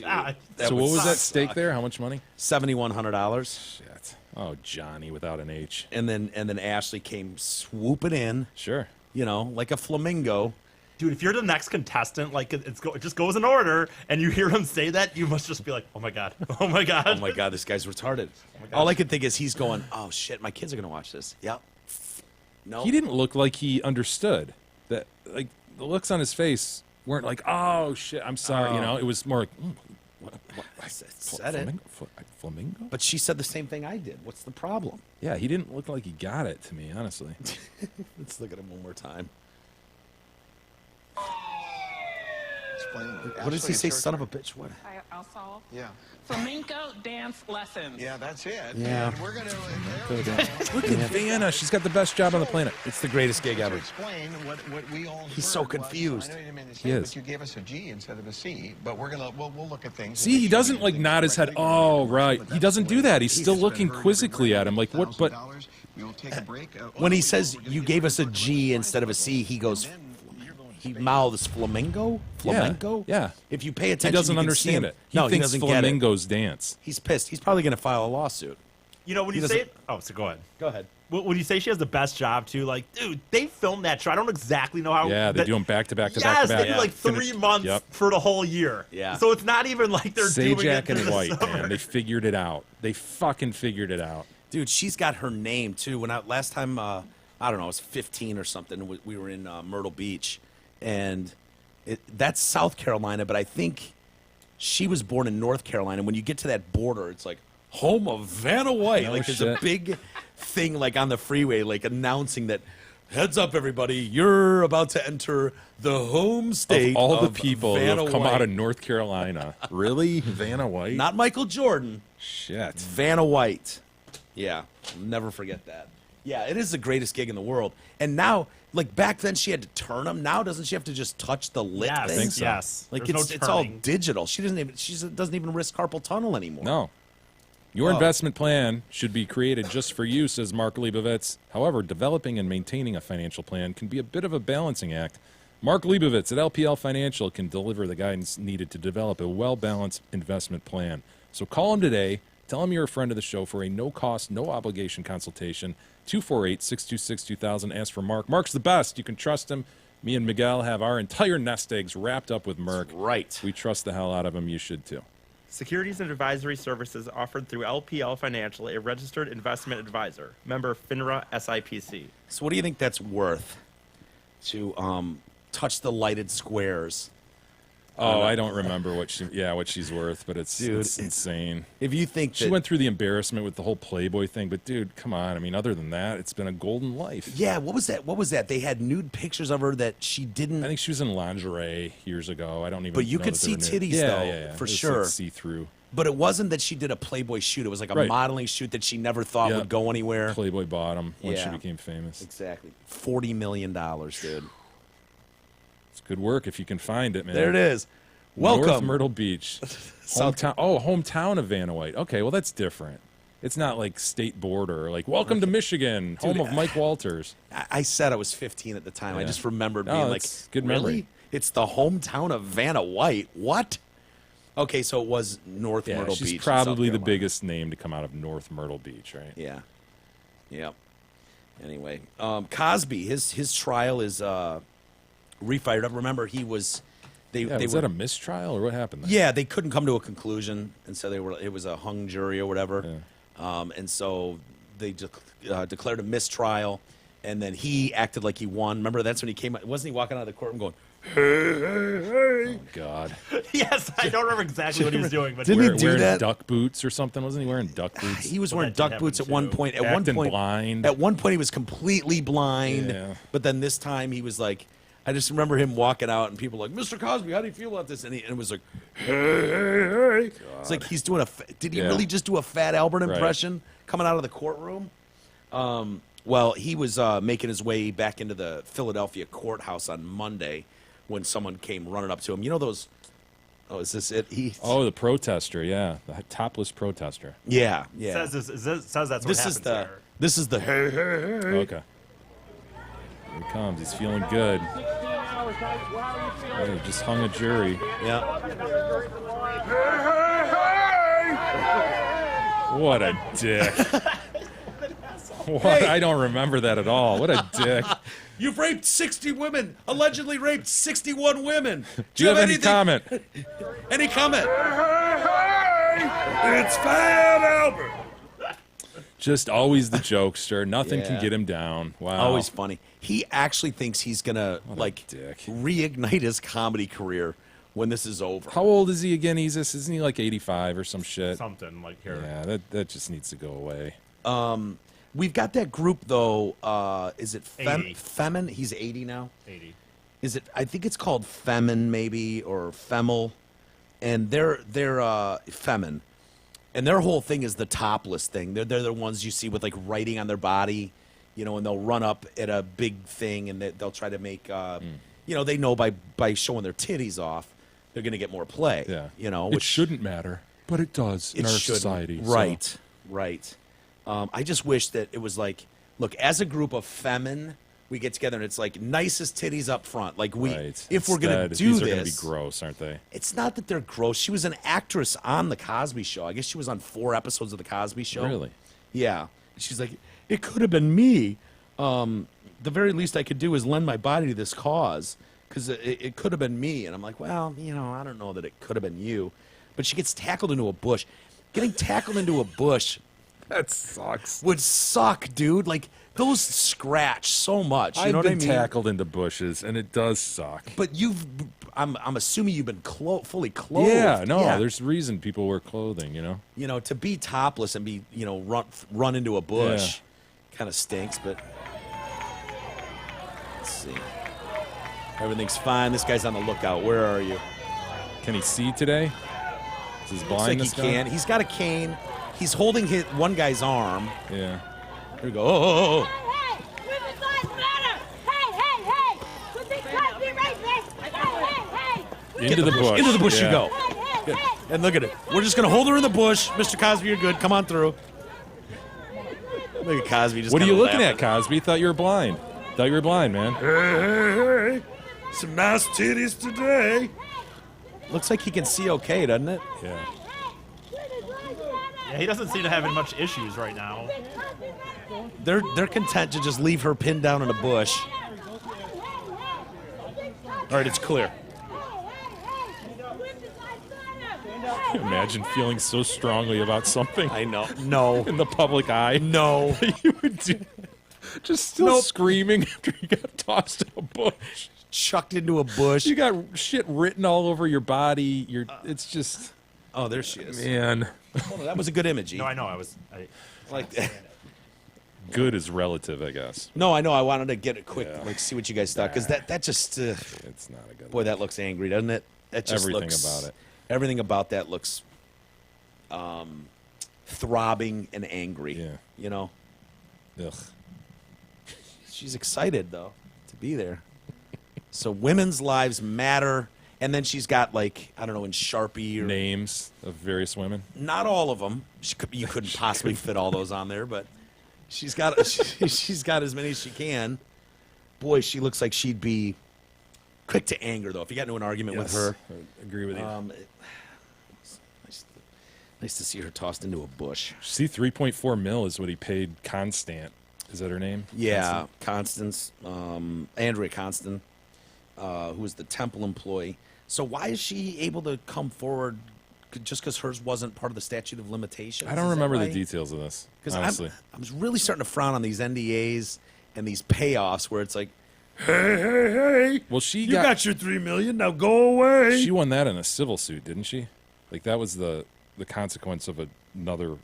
God. So what was that steak there? How much money? $7,100. Shit. Oh, Johnny without an H. And then Ashley came swooping in, Sure. you know, like a flamingo. Dude, if you're the next contestant, like it just goes in order, and you hear him say that, you must just be like, oh my God, oh my God. Oh my God, this guy's retarded. All I could think is he's going, oh shit, my kids are going to watch this. Yep. No. He didn't look like he understood. That, like, the looks on his face weren't like, oh shit, I'm sorry. You know, it was more like, What? I said it. Flamingo? But she said the same thing I did. What's the problem? Yeah, he didn't look like he got it to me, honestly. Let's look at him one more time. explain. What does he say, son of a bitch? What? I also Yeah. flamenco dance lessons. Yeah, that's it. Yeah. And we're gonna. Look at Vanna. She's got the best job on the planet. It's the greatest gig To ever. explain what we all. He's heard so was- confused. I know you didn't mean to say He it, is. but you gave us a G instead of a C. But we're gonna we'll look at things. and See, make he sure doesn't we like do nod things his head. correctly. Oh, right. But He that's doesn't the do way that. He's it's still been looking heard quizzically everywhere. at him. Like, what? But $1,000. We will take a break. When he says you gave us a G instead of a C, he goes. He mouths flamingo. Flamenco. Yeah. If you pay he attention, doesn't you can see understand him. it. He No, he thinks doesn't get it. flamingos dance. He's pissed. He's probably going to file a lawsuit. You know, when He you say doesn't- it. Oh, so go ahead. Go ahead. When you say she has the best job, too, like, dude, they filmed that show. I don't exactly know how. Yeah, they that- do them back to back to Yes, back to back. they do like 3 months Yep. for the whole year. Yeah. So it's not even like they're doing Sajak it in and the White, summer. man. They figured it out. They fucking figured it out. Dude, she's got her name too. When last time, I don't know, I was 15 or something. We were in Myrtle Beach, and that's South Carolina. But I think she was born in North Carolina. When you get to that border, it's like home of Vanna White. No like there's a shit. big thing like on the freeway, like announcing that. Heads up, everybody! You're about to enter the home state Of all the of people who Vanna have come White. out of North Carolina. Really? Vanna White? Not Michael Jordan. Shit. Vanna White. Yeah, I'll never forget that. Yeah, it is the greatest gig in the world. And now, like back then, she had to turn them. Now, doesn't she have to just touch the lip Yes, thing? think so. yes. Like There's no it's all turning. digital. She doesn't even risk carpal tunnel anymore. No. Your Oh. investment plan should be created just for you, says Mark Leibovitz. However, developing and maintaining a financial plan can be a bit of a balancing act. Mark Leibovitz at LPL Financial can deliver the guidance needed to develop a well-balanced investment plan. So call him today. Tell him you're a friend of the show for a no-cost, no-obligation consultation. 248-626-2000. Ask for Mark. Mark's the best. You can trust him. Me and Miguel have our entire nest eggs wrapped up with Mark. Right. We trust the hell out of him. You should too. Securities and advisory services offered through LPL Financial, a registered investment advisor. Member FINRA SIPC. So, what do you think that's worth to touch the lighted squares? Oh, I don't remember what she's worth, but it's Dude, it's insane. If you think She that, went through the embarrassment with the whole Playboy thing, but dude, come on. I mean, other than that, it's been a golden life. yeah, what was that? What was that? They had nude pictures of her that she didn't. I think she was in lingerie years ago. I don't even. But you know could that they see were nude. titties, Yeah, though, yeah. for It was, sure. Like, see through. But it wasn't that she did a Playboy shoot. It was like a Right. modeling shoot that she never thought Yep. would go anywhere. Playboy bottom once she Yeah. became famous. Exactly. $40 million, dude. It's good work if you can find it, man. There it is. Welcome. North Myrtle Beach. Hometown. Oh, hometown of Vanna White. Okay, well, that's different. It's not like state border. Like, welcome to Michigan, home of Mike Walters. I said I was 15 at the time. I just remembered being like, good really? memory. It's the hometown of Vanna White. What? Okay, so it was North Myrtle she's Beach. probably in the South Carolina. biggest name to come out of North Myrtle Beach, right? Yeah. Yep. Anyway, Cosby, his trial is refired up. Remember, he was. Was that a mistrial or what happened there? Yeah, they couldn't come to a conclusion, and so it was a hung jury or whatever. Yeah. And so they declared a mistrial, and then he acted like he won. Remember, that's when he came. Wasn't he walking out of the courtroom going, "Hey, hey, hey"? Oh God. Yes, I don't remember exactly what he was doing, but Didn't he do wearing that? duck boots or something? Wasn't he wearing duck boots? He was Well, wearing that did duck boots at happen, one too. point. Acting blind. At one point, he was completely blind. Yeah. But then this time, he was like, I just remember him walking out, and people were like, "Mr. Cosby, how do you feel about this?" And it was like, "Hey, hey, hey." It's like he's doing did he really just do a Fat Albert impression coming out of the courtroom? Well, he was making his way back into the Philadelphia courthouse on Monday when someone came running up to him. You know those? Oh, is this it? The protester, the topless protester. Yeah. Says that's what This happens is the. there. This is the. Hey, hey, hey. Okay. Here he comes. He's feeling good. Oh, he just hung a jury. Yeah. What a dick. What? I don't remember that at all. What a dick. You've raped 60 women. Allegedly raped 61 women. Do you have any comment? Any comment? It's Fat Albert. Just always the jokester. Nothing can Yeah. get him down. Wow. Always funny. He actually thinks he's gonna dick. reignite his comedy career when this is over. How old is he again? Isn't he like 85 or some shit? Something like here. Yeah, that just needs to go away. We've got that group though. Is it 80. Femin? He's 80 now. 80. Is it? I think it's called Femin maybe or Femel, and they're Femin, and their whole thing is the topless thing. They're the ones you see with like writing on their body, and they'll run up at a big thing and they'll try to make, they know by showing their titties off, they're going to get more play. Yeah. Which it shouldn't matter, but it does in our shouldn't. society. so- Right. Right. I just wish that it was like, look, as a group of femin, we get together and it's like nicest titties up front. Like Right. if we're gonna Instead, do these this, are gonna be gross, aren't they? it's not that they're gross. She was an actress on the Cosby Show. I guess she was on 4 episodes of the Cosby Show. Really? Yeah. She's like, it could have been me. The very least I could do is lend my body to this cause because it could have been me. And I'm like, well, I don't know that it could have been you. But she gets tackled into a bush. Getting tackled into a bush That sucks. would suck, dude. Like, those scratch so much. You I've know what been I mean? tackled into bushes, and it does suck. But I'm assuming you've been fully clothed. Yeah, no, there's reason people wear clothing, To be topless and be, run into a bush kind of stinks, but let's see. Everything's fine. This guy's on the lookout. Where are you? Can he see today? Is his Looks like blindness he can. He's got a cane. He's holding one guy's arm. Yeah. Here we go. Oh. Hey, women's lives matter! Hey! With these Cosby rapists! Hey! Into the bush. Into the bush Yeah. you go. Good. And look at it. We're just going to hold her in the bush. Mr. Cosby, you're good. Come on through. Look at Cosby just What are you kinda looking at, laughing. Cosby? Thought you were blind. Man. Hey. Some nice titties today. Looks like he can see okay, doesn't it? Yeah. Yeah, he doesn't seem to have much issues right now. They're content to just leave her pinned down in a bush. All right, it's clear. Can you imagine feeling so strongly about something I know. No. in the public eye? No. You would do just still Nope. screaming after you got tossed in a bush. Chucked into a bush. You got shit written all over your body. It's just, Oh, there she is. man. Hold on, that was a good image. No, I know. I like Good is relative, I guess. No, I know. I wanted to get it quick, Yeah. like see what you guys thought, because that just It's not a good boy, that looks angry, doesn't it? That just Everything looks, about it. Everything about that looks throbbing and angry. Yeah. Ugh. She's excited though to be there. So women's lives matter, And then she's got like, I don't know, in Sharpie or names of various women. Not all of them. You couldn't possibly fit all those on there, but she's got she's got as many as she can. Boy, she looks like she'd be quick to anger, though. If you got into an argument with her, I agree with you. Nice to see her tossed into a bush. See, 3.4 mil is what he paid Constant. Is that her name? Yeah, Constance, Andrea Constant, who was the Temple employee. So why is she able to come forward just because hers wasn't part of the statute of limitations? I don't remember the details of this, honestly. I'm really starting to frown on these NDAs and these payoffs where it's like, hey. Well, you got your $3 million, now go away. She won that in a civil suit, didn't she? Like, that was the consequence of another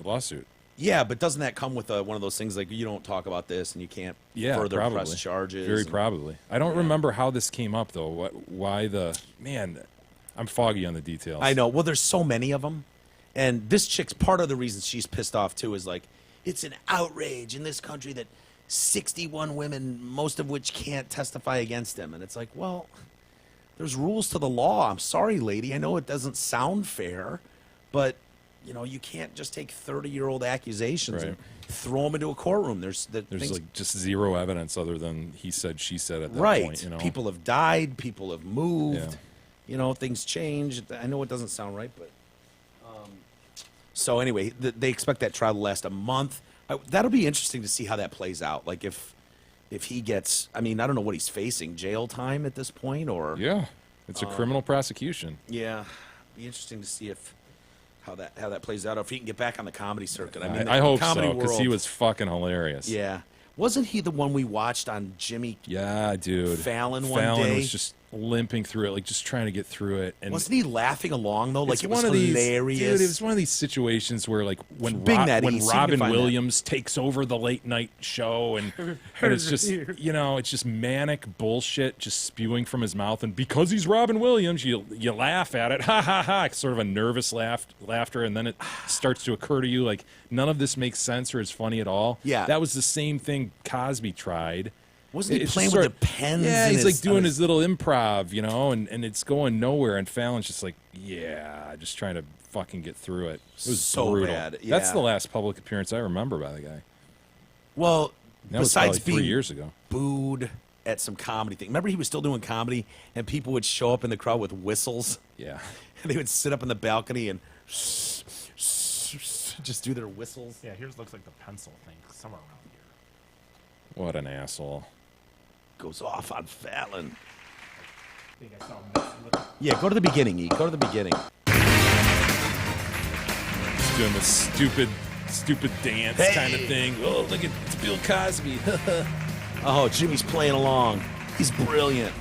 lawsuit. Yeah, but doesn't that come with one of those things like you don't talk about this and you can't further press charges? Very probably. I don't remember how this came up, though. Why I'm foggy on the details. I know. Well, there's so many of them. And this chick's part of the reason she's pissed off, too, is like, it's an outrage in this country that 61 women, most of which can't testify against him. And it's like, well, there's rules to the law. I'm sorry, lady. I know it doesn't sound fair, but, you know, you can't just take 30-year-old accusations and throw them into a courtroom. There's like just zero evidence other than he said, she said at that point. You know? People have died. People have moved. Yeah. You know, things change. I know it doesn't sound right, but... So anyway, they expect that trial to last a month. That'll be interesting to see how that plays out. Like if he gets, I mean, I don't know what he's facing, jail time at this point, or it's a criminal prosecution. Yeah, be interesting to see how that plays out. Or if he can get back on the comedy circuit. I mean, I hope so, because he was fucking hilarious. Yeah, wasn't he the one we watched on Jimmy? Yeah, dude. Fallon day. Fallon was just limping through it, like just trying to get through it. And wasn't he laughing along though? Like it was hilarious. Dude, it was one of these situations where, like, when Robin Williams takes over the late night show, and it's just it's just manic bullshit just spewing from his mouth, and because he's Robin Williams, you laugh at it, ha ha ha, sort of a nervous laughter, and then it starts to occur to you like none of this makes sense or is funny at all. Yeah, that was the same thing Cosby tried. Wasn't he playing with the pens? Yeah, he's like doing his little improv, and it's going nowhere. And Fallon's just like, just trying to fucking get through it. It was so brutal. bad. Yeah. That's the last public appearance I remember by the guy. Well, that besides was 3 years ago, booed at some comedy thing. Remember, he was still doing comedy, and people would show up in the crowd with whistles. Yeah, and they would sit up in the balcony and just do their whistles. Yeah, here's looks like the pencil thing somewhere around here. What an asshole. Goes off on Fallon. I think I saw him messing with it. Yeah, go to the beginning, E. Go to the beginning. He's doing this stupid dance kind of thing. Oh, look at it's Bill Cosby. Oh, Jimmy's playing along. He's brilliant.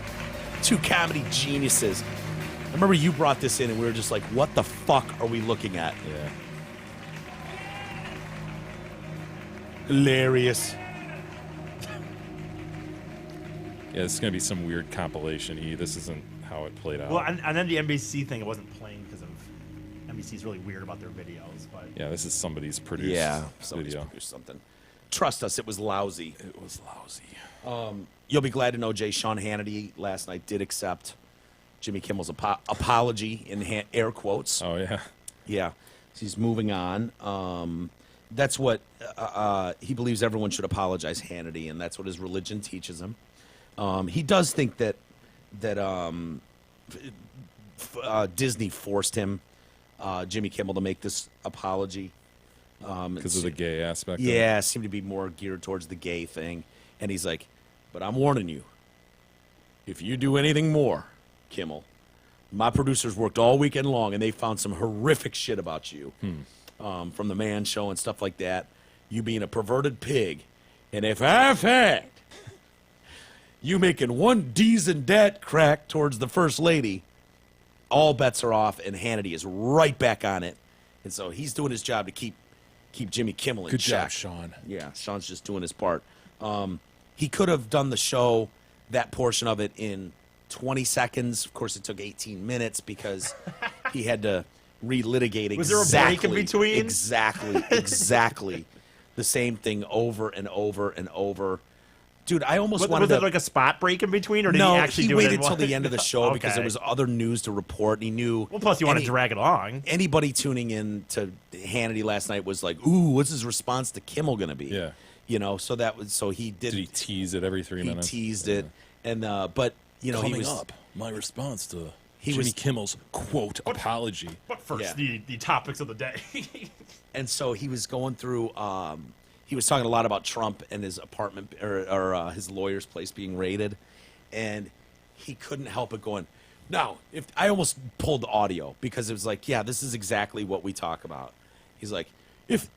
Two comedy geniuses. I remember you brought this in, and we were just like, what the fuck are we looking at? Yeah. Hilarious. Yeah, it's going to be some weird compilation, E. This isn't how it played out. Well, and then the NBC thing, it wasn't playing because of NBC's really weird about their videos. But yeah, this is somebody's produced somebody's video. produced something. Trust us, it was lousy. It was lousy. You'll be glad to know, Jay, Sean Hannity last night did accept Jimmy Kimmel's apology in air quotes. Oh, yeah. Yeah. He's moving on. That's what he believes everyone should apologize, Hannity, and that's what his religion teaches him. He does think that Disney forced him, Jimmy Kimmel, to make this apology. Because of the gay aspect? Yeah, it seemed to be more geared towards the gay thing. And he's like, but I'm warning you, if you do anything more, Kimmel, my producers worked all weekend long, and they found some horrific shit about you from the Man Show and stuff like that. You being a perverted pig. And if I've had you making one decent debt crack towards the First Lady, all bets are off, and Hannity is right back on it. And so he's doing his job to keep Jimmy Kimmel in check. Good job, Sean. Yeah, Sean's just doing his part. He could have done the show, that portion of it, in 20 seconds. Of course, it took 18 minutes because he had to relitigate exactly. Was there a break in between? Exactly the same thing over and over and over. Dude, I almost Was wanted there to... like a spot break in between, or did no, he actually do it? he waited till the end of the show because Okay. there was other news to report, and he knew... Well, plus you want to drag it along. Anybody tuning in to Hannity last night was like, ooh, what's his response to Kimmel going to be? Yeah. You know, so that was... So he did... Did he tease it every 3 minutes? He teased it, and but, you know, Coming he was... up, my response to He Jimmy was- Kimmel's, quote, apology. But first, Yeah. the topics of the day. And so he was going through... he was talking a lot about Trump and his apartment or his lawyer's place being raided, and he couldn't help but going, now, if I almost pulled the audio because it was like, yeah, this is exactly what we talk about. He's like, if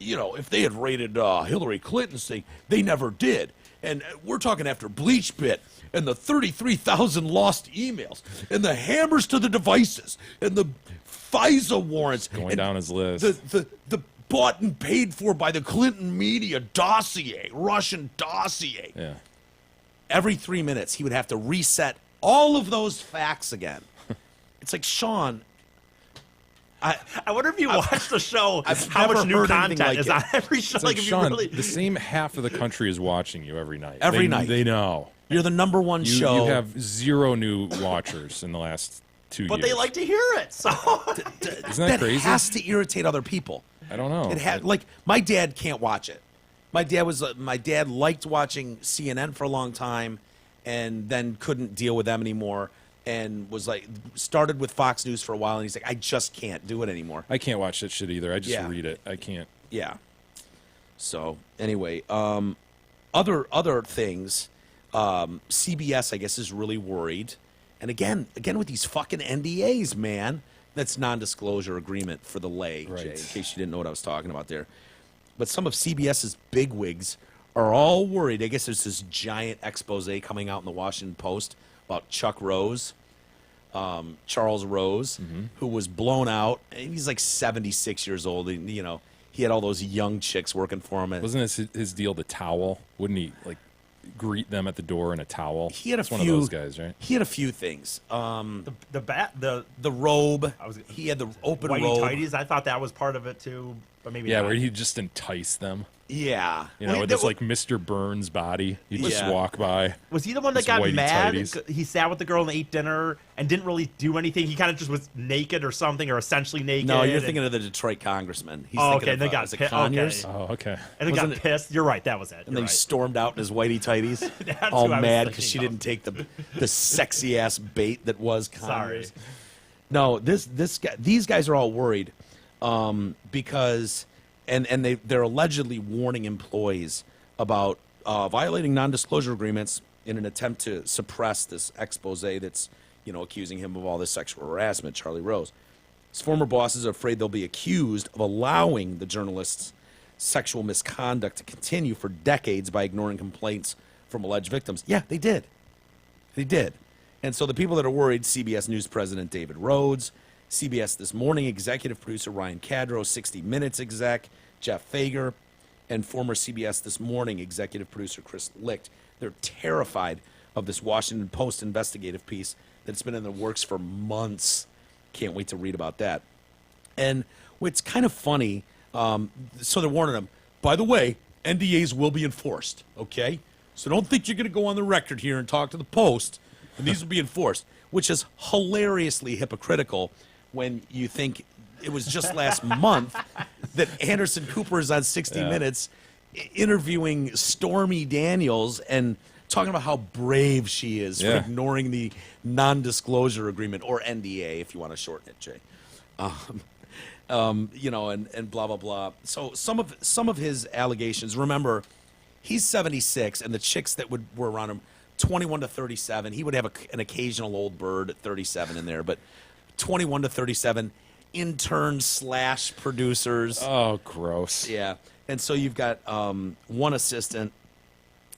they had raided Hillary Clinton's thing, they never did. And we're talking after BleachBit and the 33,000 lost emails and the hammers to the devices and the FISA warrants. Going and down his list. The bought and paid for by the Clinton media dossier, Russian dossier. Yeah. Every 3 minutes, he would have to reset all of those facts again. It's like, Sean, I wonder if you watched the show, I've how never much new heard anything content like is it. on every show. It's like, if Sean, you really... the same half of the country is watching you every night. Every night. They know. You're the number one show. You have 0 new watchers in the last 2 But years. they like to hear it, so... Isn't that crazy? has to irritate other people. I don't know. It had like my dad can't watch it. My dad liked watching CNN for a long time, and then couldn't deal with them anymore, and was like started with Fox News for a while, and he's like, I just can't do it anymore. I can't watch that shit either. I just Yeah. read it. I can't. Yeah. So anyway, other things, CBS I guess is really worried, and again with these fucking NDAs, man. That's non-disclosure agreement for the lay, Right. Jay, in case you didn't know what I was talking about there. But some of CBS's bigwigs are all worried. I guess there's this giant expose coming out in the Washington Post about Chuck Rose, Charles Rose, who was blown out. And he's like 76 years old. And, you know, he had all those young chicks working for him. Wasn't his deal the towel? Wouldn't he like greet them at the door in a towel? He had a It's few one of those guys, right? He had a few things. The robe. I was, he had the open whitey robe. tighties. I thought that was part of it too, but maybe Yeah, not. where he just entice them. Yeah. You know, with this like Mr. Burns body. He'd just Yeah. walk by. Was he the one that His got whitey mad? tighties. He sat with the girl and ate dinner and didn't really do anything. He kind of just was naked or something, or essentially naked. No, you're and- thinking of the Detroit congressman. He's Oh, thinking okay, of, they got is it pi- Conyers? okay. Oh, okay. And they Wasn't got it- pissed. You're right. That was it. And You're they right. stormed out in his whitey tighties, That's all who I was mad because thinking she of. didn't take the sexy ass bait that was Conyers. Sorry. No, these guys are all worried because they're allegedly warning employees about violating non-disclosure agreements in an attempt to suppress this expose that's, you know, accusing him of all this sexual harassment, Charlie Rose. His former bosses are afraid they'll be accused of allowing the journalist's sexual misconduct to continue for decades by ignoring complaints from alleged victims. Yeah, they did. They did. And so the people that are worried, CBS News President David Rhodes, CBS This Morning executive producer Ryan Cadro, 60 Minutes exec Jeff Fager, and former CBS This Morning executive producer Chris Licht. They're terrified of this Washington Post investigative piece that's been in the works for months. Can't wait to read about that. And what's kind of funny, so they're warning them, by the way, NDAs will be enforced, okay? So don't think you're going to go on the record here and talk to the Post, and these will be enforced, which is hilariously hypocritical when you think it was just last month that Anderson Cooper is on 60 Minutes interviewing Stormy Daniels and talking about how brave she is for ignoring the non-disclosure agreement, or NDA if you want to shorten it, Jay. You know, and blah blah blah. So some of his allegations. Remember, he's 76, and the chicks that were around him, 21 to 37. He would have an occasional old bird at 37 in there, but 21 to 37 interns / producers. Oh, gross. Yeah, and so you've got one assistant.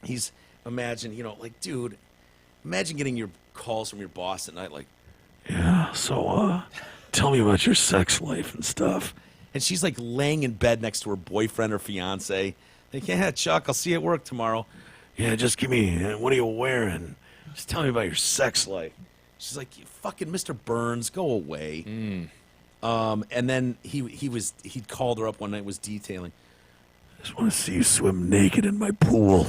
He's imagine, you know, like, dude, imagine getting your calls from your boss at night, like, yeah, so tell me about your sex life and stuff. And she's like laying in bed next to her boyfriend or fiance. Like, yeah, Chuck, I'll see you at work tomorrow. Yeah, just give me, what are you wearing? Just tell me about your sex life. She's like, you fucking Mr. Burns, go away. And then he'd called her up one night, was detailing. I just want to see you swim naked in my pool.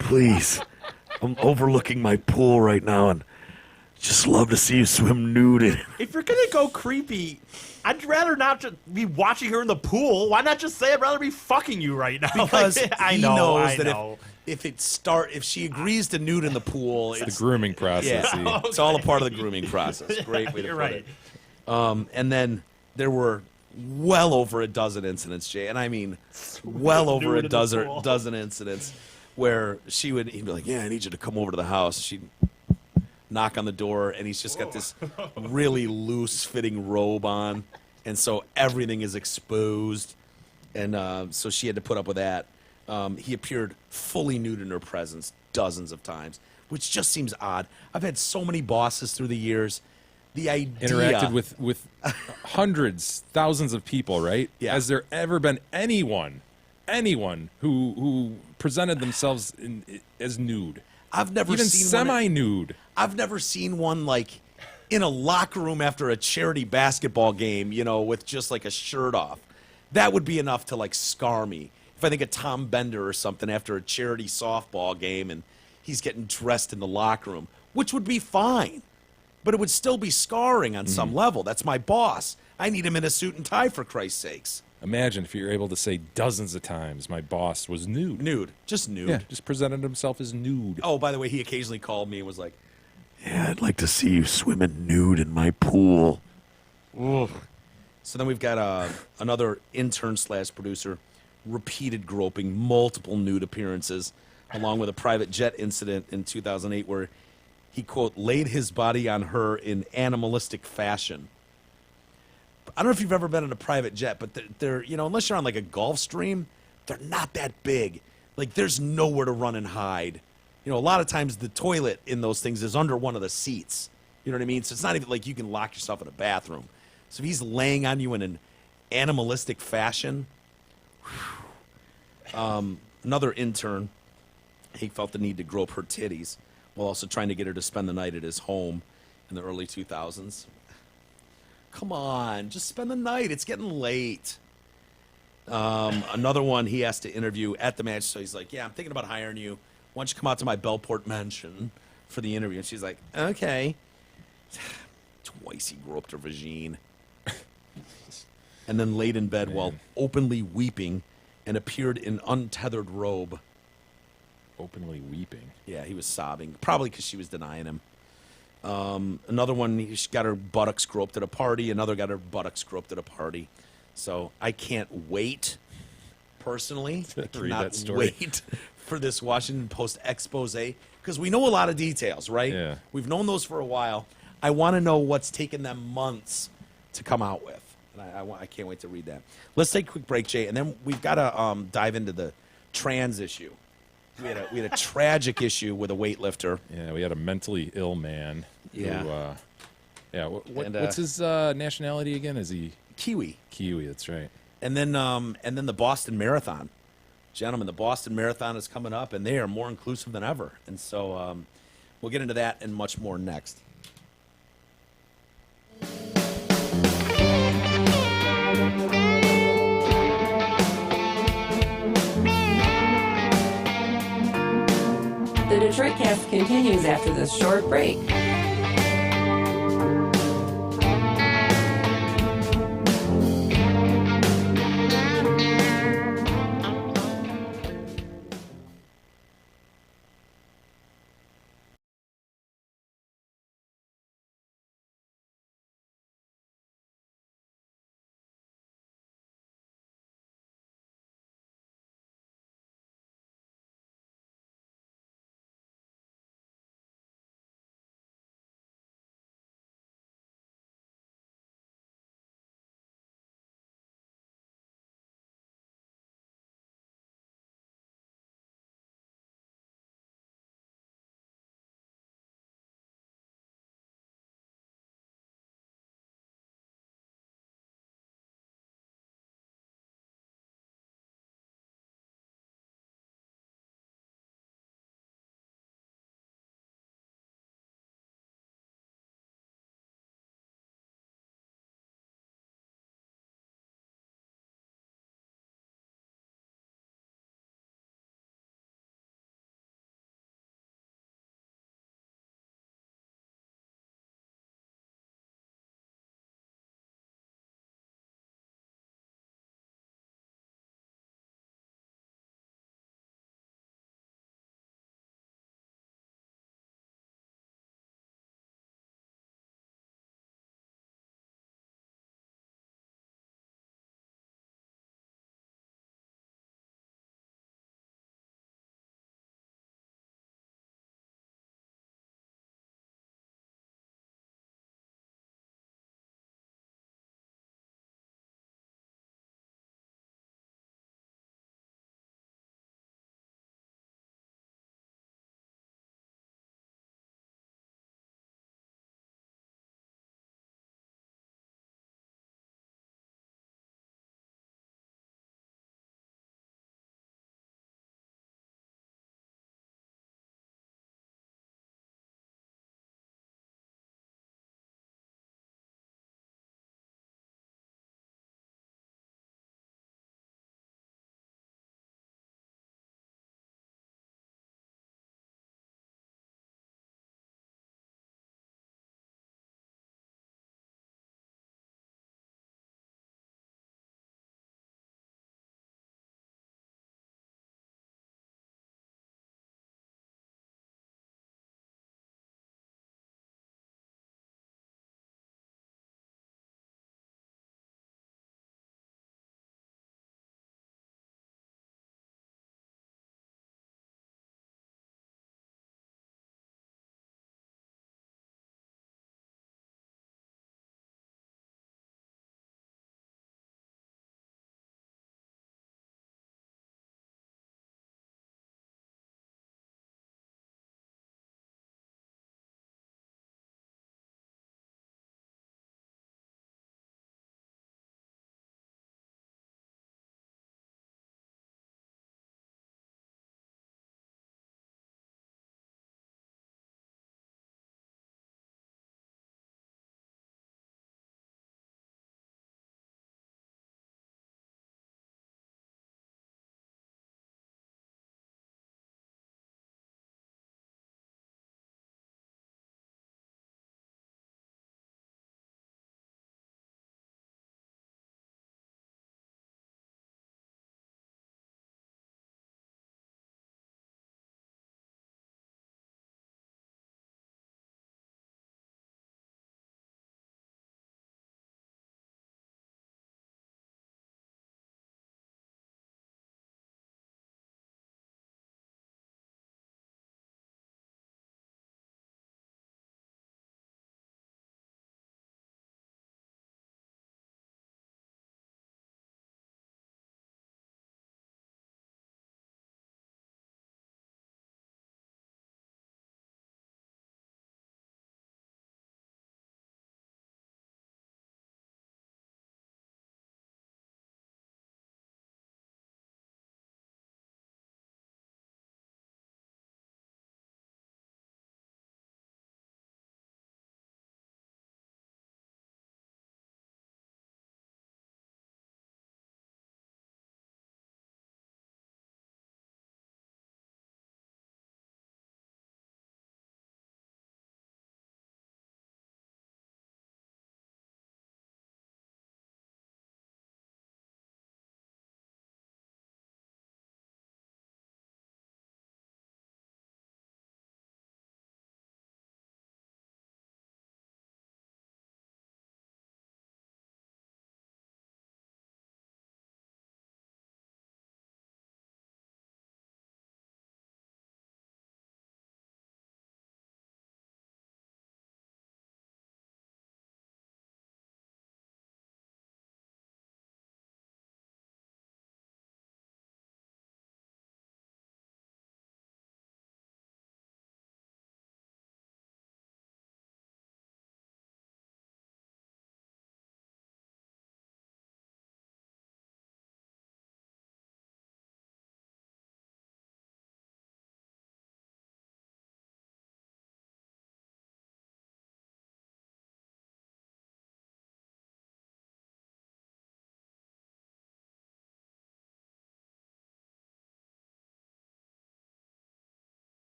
please. I'm overlooking my pool right now and just love to see you swim nude in it. If you're gonna go creepy, I'd rather not just be watching her in the pool. Why not just say I'd rather be fucking you right now? Because I he know, knows I that know. if she agrees to nude in the pool, It's the grooming process. Yeah, it's all a part of the grooming process. Great way to You're put right. it. And then there were well over a dozen incidents, Jay, and I mean well over a Nude in the pool. dozen incidents where he'd be like, "Yeah, I need you to come over to the house." She'd knock on the door, and he's just got this really loose-fitting robe on, and so everything is exposed, and so she had to put up with that. He appeared fully nude in her presence dozens of times, which just seems odd. I've had so many bosses through the years. The idea Interacted with hundreds, thousands of people, right? Yeah. Has there ever been anyone who presented themselves as nude? I've never even seen semi-nude. I've never seen one like in a locker room after a charity basketball game, with just like a shirt off. That would be enough to like scar me. If I think of Tom Bender or something after a charity softball game and he's getting dressed in the locker room, which would be fine. But it would still be scarring on some level. That's my boss. I need him in a suit and tie, for Christ's sakes. Imagine if you're able to say dozens of times, my boss was nude. Nude. Just nude. Yeah, just presented himself as nude. Oh, by the way, he occasionally called me and was like, Yeah, I'd like to see you swimming nude in my pool. ugh. So then we've got another intern/producer, repeated groping, multiple nude appearances, along with a private jet incident in 2008 where he, quote, laid his body on her in animalistic fashion. I don't know if you've ever been in a private jet, but they're unless you're on like a Gulfstream, they're not that big. Like there's nowhere to run and hide. A lot of times the toilet in those things is under one of the seats. You know what I mean? So it's not even like you can lock yourself in a bathroom. So if he's laying on you in an animalistic fashion, another intern, he felt the need to grope her titties while also trying to get her to spend the night at his home in the early 2000s. Come on, just spend the night. It's getting late. Another one he has to interview at the match. So he's like, yeah, I'm thinking about hiring you. Why don't you come out to my Bellport mansion for the interview? And she's like, okay. Twice he groped her vagine. And then laid in bed while openly weeping and appeared in untethered robe. Openly weeping? Yeah, he was sobbing. Probably because she was denying him. Another one, she got her buttocks groped at a party. Another got her buttocks groped at a party. So I can't wait, personally. I cannot wait for this Washington Post expose, because we know a lot of details, right? Yeah. We've known those for a while. I want to know what's taken them months to come out with. And I can't wait to read that. Let's take a quick break, Jay, and then we've got to dive into the trans issue. We had a tragic issue with a weightlifter. Yeah, we had a mentally ill man. Yeah. What's his nationality again? Is he Kiwi? Kiwi, that's right. And then the Boston Marathon, gentlemen. The Boston Marathon is coming up, and they are more inclusive than ever. And so we'll get into that and much more next. The Detroit Cast continues after this short break.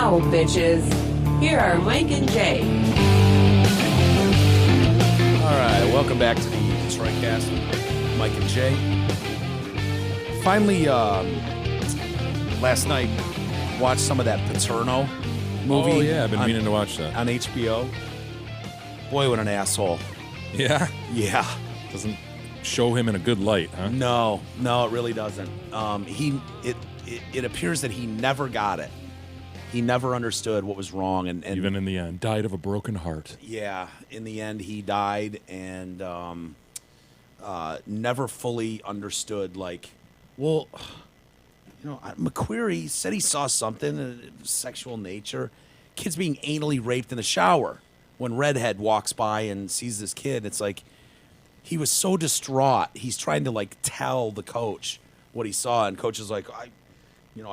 now, bitches. Here are Mike and Jay. All right, welcome back to the Detroit Cast. Mike and Jay. Finally, last night, watched some of that Paterno movie. Oh, yeah, I've been meaning to watch that. On HBO. Boy, what an asshole. Yeah? Yeah. Doesn't show him in a good light, huh? No, it really doesn't. It appears that he never got it. He never understood what was wrong, and even in the end, died of a broken heart. Yeah, in the end, he died and never fully understood. Like, well, McQuarrie said he saw something sexual nature, kids being anally raped in the shower. When Redhead walks by and sees this kid, it's like he was so distraught. He's trying to like tell the coach what he saw, and coach is like, I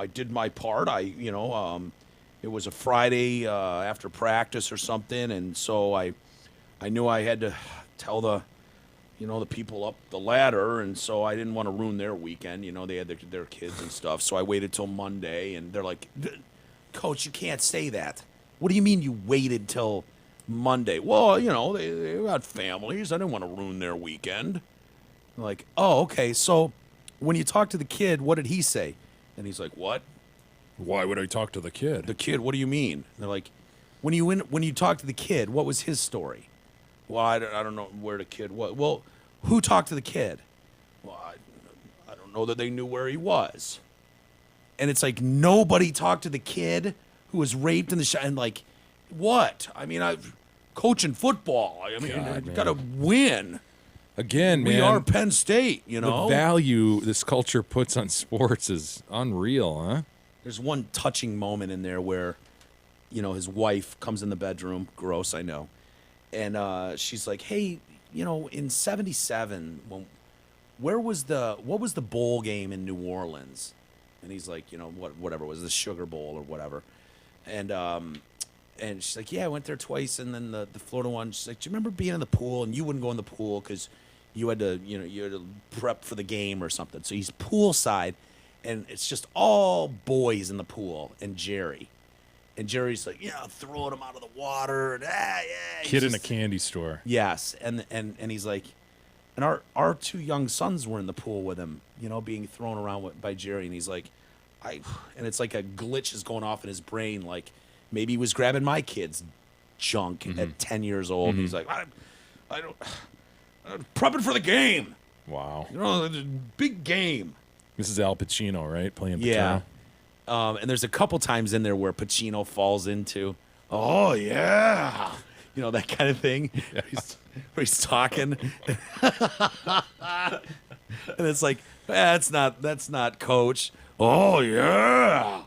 did my part. It was a Friday after practice or something, and so I knew I had to tell the people up the ladder, and so I didn't want to ruin their weekend. They had their kids and stuff, so I waited till Monday, and they're like, Coach, you can't say that. What do you mean you waited till Monday? Well, they got families. I didn't want to ruin their weekend. I'm like, oh, okay. So when you talk to the kid, what did he say? And he's like, what? Why would I talk to the kid? The kid, what do you mean? And they're like, when you talk to the kid, what was his story? Well, I don't know where the kid was. Well, who talked to the kid? Well, I don't know that they knew where he was. And it's like nobody talked to the kid who was raped in the and like, what? I mean, I've coaching football. I mean, I've got to win. Again, man. We are Penn State, The value this culture puts on sports is unreal, huh? There's one touching moment in there where, his wife comes in the bedroom. Gross, I know. And she's like, hey, in 77, what was the bowl game in New Orleans? And he's like, whatever it was, the Sugar Bowl or whatever. And she's like, yeah, I went there twice. And then the Florida one, she's like, do you remember being in the pool? And you wouldn't go in the pool because you had to prep for the game or something. So he's poolside, and it's just all boys in the pool and Jerry. And Jerry's like, throwing him out of the water. And, yeah. Kid in a candy store. Yes. And he's like, and our two young sons were in the pool with him, being thrown around by Jerry. And he's like, and it's like a glitch is going off in his brain. Like maybe he was grabbing my kid's junk at 10 years old. And he's like, I'm prepping for the game. Wow. Big game. This is Al Pacino, right? Playing Paterno. Yeah. And there's a couple times in there where Pacino falls into, oh, yeah. That kind of thing. Yeah. Where he's talking. And it's like, that's not Coach. Oh, yeah.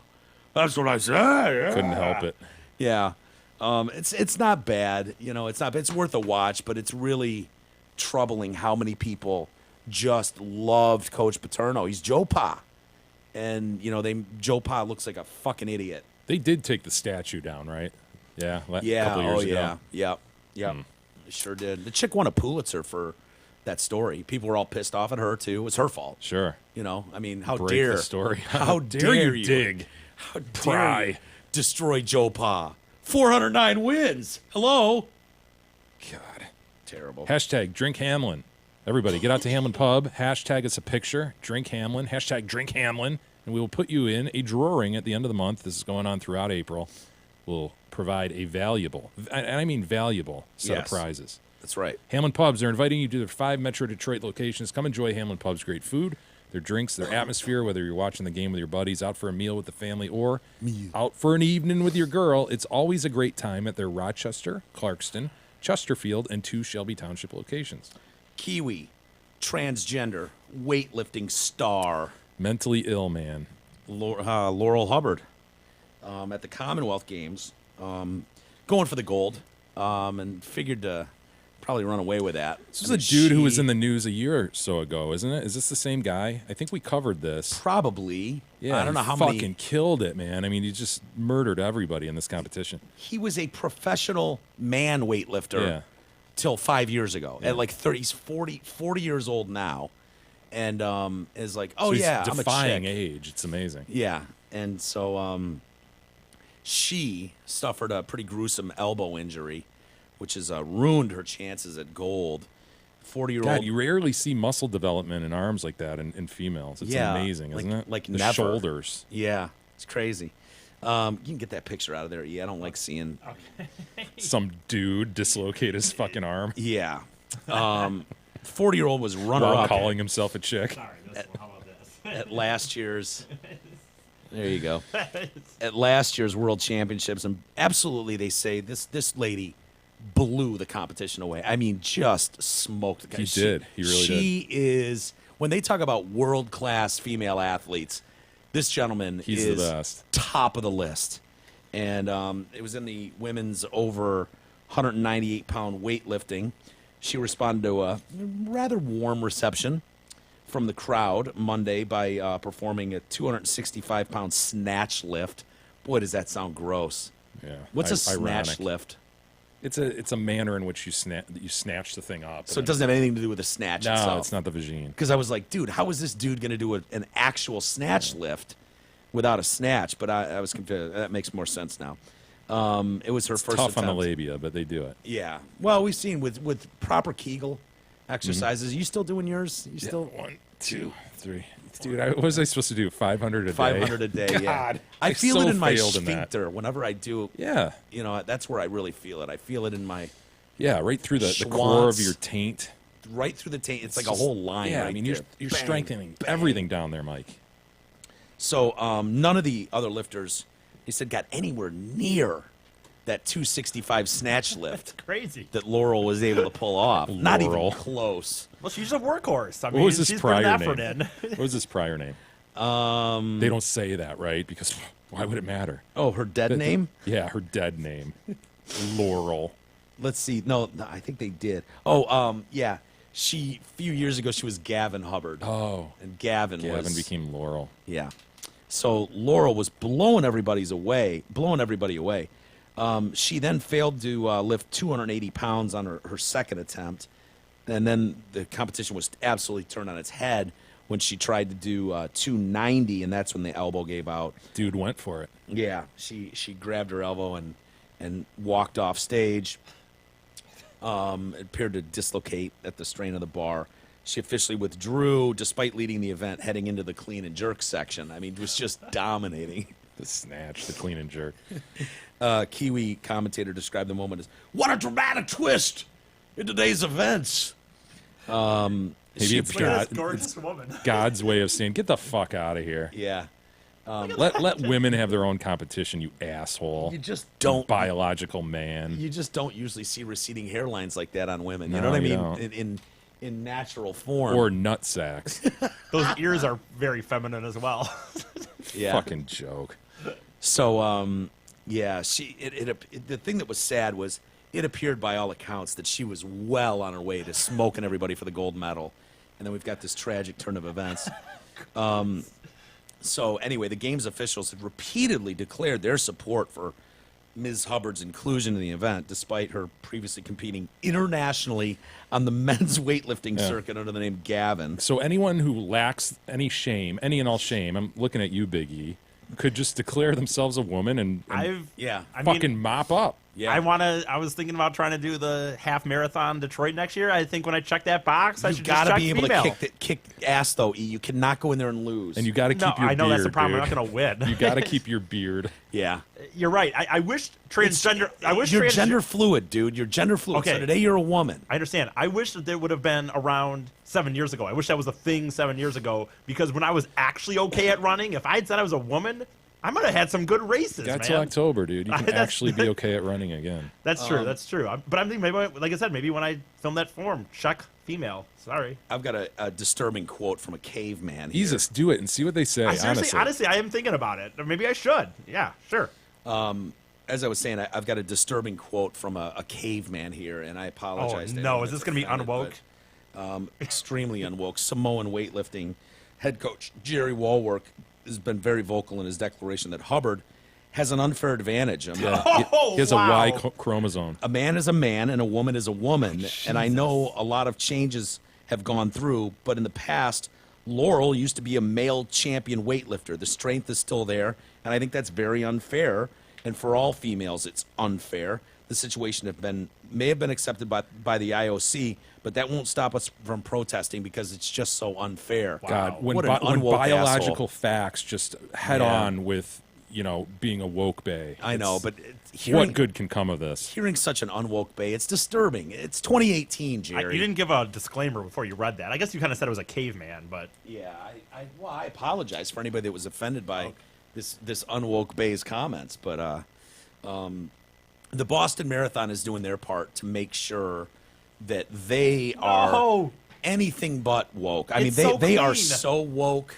That's what I said. Yeah. Couldn't help it. Yeah. It's not bad. It's not bad. It's worth a watch, but it's really troubling how many people just loved Coach Paterno. He's Joe Pa. And, Joe Pa looks like a fucking idiot. They did take the statue down, right? Yeah. A couple years ago. Yeah. They sure did. The chick won a Pulitzer for that story. People were all pissed off at her, too. It was her fault. Sure. I mean, how Break dare the story. How dare you dig? How dare you destroy Joe Pa? 409 wins. Hello? God. Terrible. Hashtag drink Hamlin. Everybody, get out to Hamlin Pub. Hashtag us a picture. Drink Hamlin. Hashtag drink Hamlin. And we will put you in a drawing at the end of the month. This is going on throughout April. We'll provide a valuable, and I mean valuable, set of prizes. That's right. Hamlin Pubs are inviting you to their 5 Metro Detroit locations. Come enjoy Hamlin Pub's great food, their drinks, their atmosphere, whether you're watching the game with your buddies, out for a meal with the family, or out for an evening with your girl. It's always a great time at their Rochester, Clarkston, Chesterfield, and 2 Shelby Township locations. Kiwi, transgender, weightlifting star. Mentally ill man. Laurel Hubbard at the Commonwealth Games, going for the gold, and figured to probably run away with that. This was a dude who was in the news a year or so ago, isn't it? Is this the same guy? I think we covered this. Probably. Yeah, I don't know how fucking many. Killed it, man. I mean, he just murdered everybody in this competition. He was a professional man weightlifter till 5 years ago. At like 30, he's 40 years old now. And is like, oh, so he's yeah, defying I'm a chick. age. It's amazing. Yeah. And so She suffered a pretty gruesome elbow injury, which has ruined her chances at gold. 40-year-old. God, you rarely see muscle development in arms like that in females. It's amazing, isn't it? Like the never. shoulders. Yeah, it's crazy. You can get that picture out of there. Yeah, I don't like seeing some dude dislocate his fucking arm. Yeah. 40-year-old was runner-up. While calling himself a chick. Sorry, how about this? At last year's. There you go. At last year's World Championships, and absolutely, they say this lady blew the competition away. I mean, just smoked the guy. He did. He really did. She is, when they talk about world-class female athletes, this gentleman He's is the best. top of the list. And it was in the women's over 198-pound weightlifting. She responded to a rather warm reception from the crowd Monday by performing a 265-pound snatch lift. Boy, does that sound gross. Yeah. What's a ironic. snatch lift? It's a manner in which you snatch the thing up. So it doesn't have anything to do with the snatch itself. No, it's not the vagine. Because I was like, dude, how is this dude going to do an actual snatch lift without a snatch? But I was confused. That makes more sense now. It was her first tough attempt. on the labia, but they do it. Yeah. Well, we've seen with proper Kegel exercises. You still doing yours? You still 1, 2, 3. Dude, what was I supposed to do? 500 a day? 500 a day, yeah. God, I feel so it in my failed in that. sphincter whenever I do. Yeah. You know, that's where I really feel it. I feel it in my Yeah, right through the core of your taint. Right through the taint. It's like a whole line. Yeah, right I mean, there. you're Bang, strengthening bang. everything down there, Mike. So none of the other lifters, he said, got anywhere near that 265 snatch lift Crazy. that Laurel was able to pull off. Not even Laurel. close. Well, she's a workhorse. I mean, What was his she's put an prior effort name? in. What was his prior name? They don't say that, right? Because why would it matter? Oh, her dead name? Yeah, her dead name. Laurel. Let's see. No, I think they did. Oh, yeah. A few years ago, she was Gavin Hubbard. Oh. And Gavin became Laurel. Yeah. So Laurel was blowing everybody away. She then failed to lift 280 pounds on her second attempt. And then the competition was absolutely turned on its head when she tried to do 290, and that's when the elbow gave out. Dude went for it. Yeah, she grabbed her elbow and walked off stage. It appeared to dislocate at the strain of the bar. She officially withdrew despite leading the event, heading into the clean and jerk section. I mean, it was just dominating. The snatch, the clean and jerk. Kiwi commentator described the moment as, "What a dramatic twist in today's events." Maybe it's Look at God, this gorgeous woman. God's way of saying, get the fuck out of here. Yeah. Let women have their own competition, you asshole. You just don't. Biological man. You just don't usually see receding hairlines like that on women. You No, know what I you mean? don't. In natural form. Or nut sacks. Those ears are very feminine as well. Yeah. Fucking joke. So, yeah, the thing that was sad was it appeared by all accounts that she was well on her way to smoking everybody for the gold medal. And then we've got this tragic turn of events. So anyway, the games officials have repeatedly declared their support for Ms. Hubbard's inclusion in the event, despite her previously competing internationally on the men's weightlifting circuit under the name Gavin. So anyone who lacks any shame, any and all shame, I'm looking at you, Big E, could just declare themselves a woman and fucking mop up. Yeah. I was thinking about trying to do the half marathon Detroit next year. I think when I check that box, I should just check be able female. to kick ass though. E. You cannot go in there and lose. And you got to keep your beard. I know that's the problem. Dude. I'm not going to win. You got to keep your beard. Yeah. You're right. I wish transgender. You're gender fluid, dude. You're gender fluid. Okay. So today you're a woman. I understand. I wish that there would have been around 7 years ago. I wish that was a thing 7 years ago, because when I was actually okay at running, if I had said I was a woman, I might have had some good races, Got man. till October, dude. You can actually be okay at running again. That's true. That's true. But I'm thinking, maybe, like I said, maybe when I film that form, check female. Sorry. I've got a disturbing quote from a caveman here. Jesus, do it and see what they say. Honestly, I am thinking about it. Or maybe I should. Yeah, sure. As I was saying, I've got a disturbing quote from a caveman here, and I apologize. Oh, to no. anyone Is this that's going to be offended, unwoke? but, extremely unwoke. Samoan weightlifting head coach Jerry Walwork has been very vocal in his declaration that Hubbard has an unfair advantage. He has a Y chromosome. A man is a man and a woman is a woman. And I know a lot of changes have gone through, but in the past, Laurel used to be a male champion weightlifter. The strength is still there, and I think that's very unfair. and for all females, it's unfair. The situation may have been accepted by the IOC, but that won't stop us from protesting because it's just so unfair. God, when What an unwoke biological asshole. facts just head on with, being a woke bae. I know, but what good can come of this? Hearing such an unwoke bae, it's disturbing. It's 2018, Jerry. You didn't give a disclaimer before you read that. I guess you kind of said it was a caveman, but Yeah, I apologize for anybody that was offended by this unwoke bae's comments, but the Boston Marathon is doing their part to make sure that they are anything but woke. I mean, they are so woke.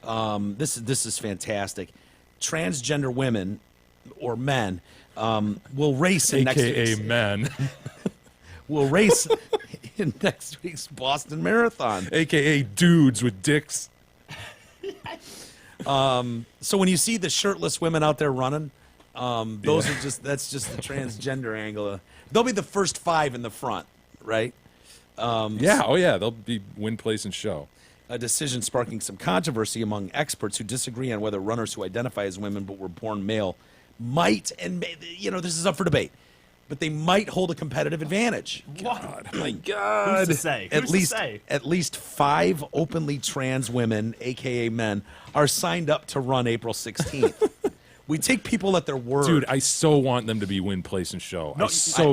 This is fantastic. Transgender women or men will race in next week's men. will race in next week's Boston Marathon. AKA dudes with dicks. So when you see the shirtless women out there running, that's just the transgender angle. They'll be the first 5 in the front, right? They'll be win, place, and show. A decision sparking some controversy among experts who disagree on whether runners who identify as women but were born male might, and this is up for debate, but they might hold a competitive advantage. God, my God! who's to say? At least 5 openly trans women, aka men, are signed up to run April 16th. We take people at their word. Dude, I so want them to be win, place, and show.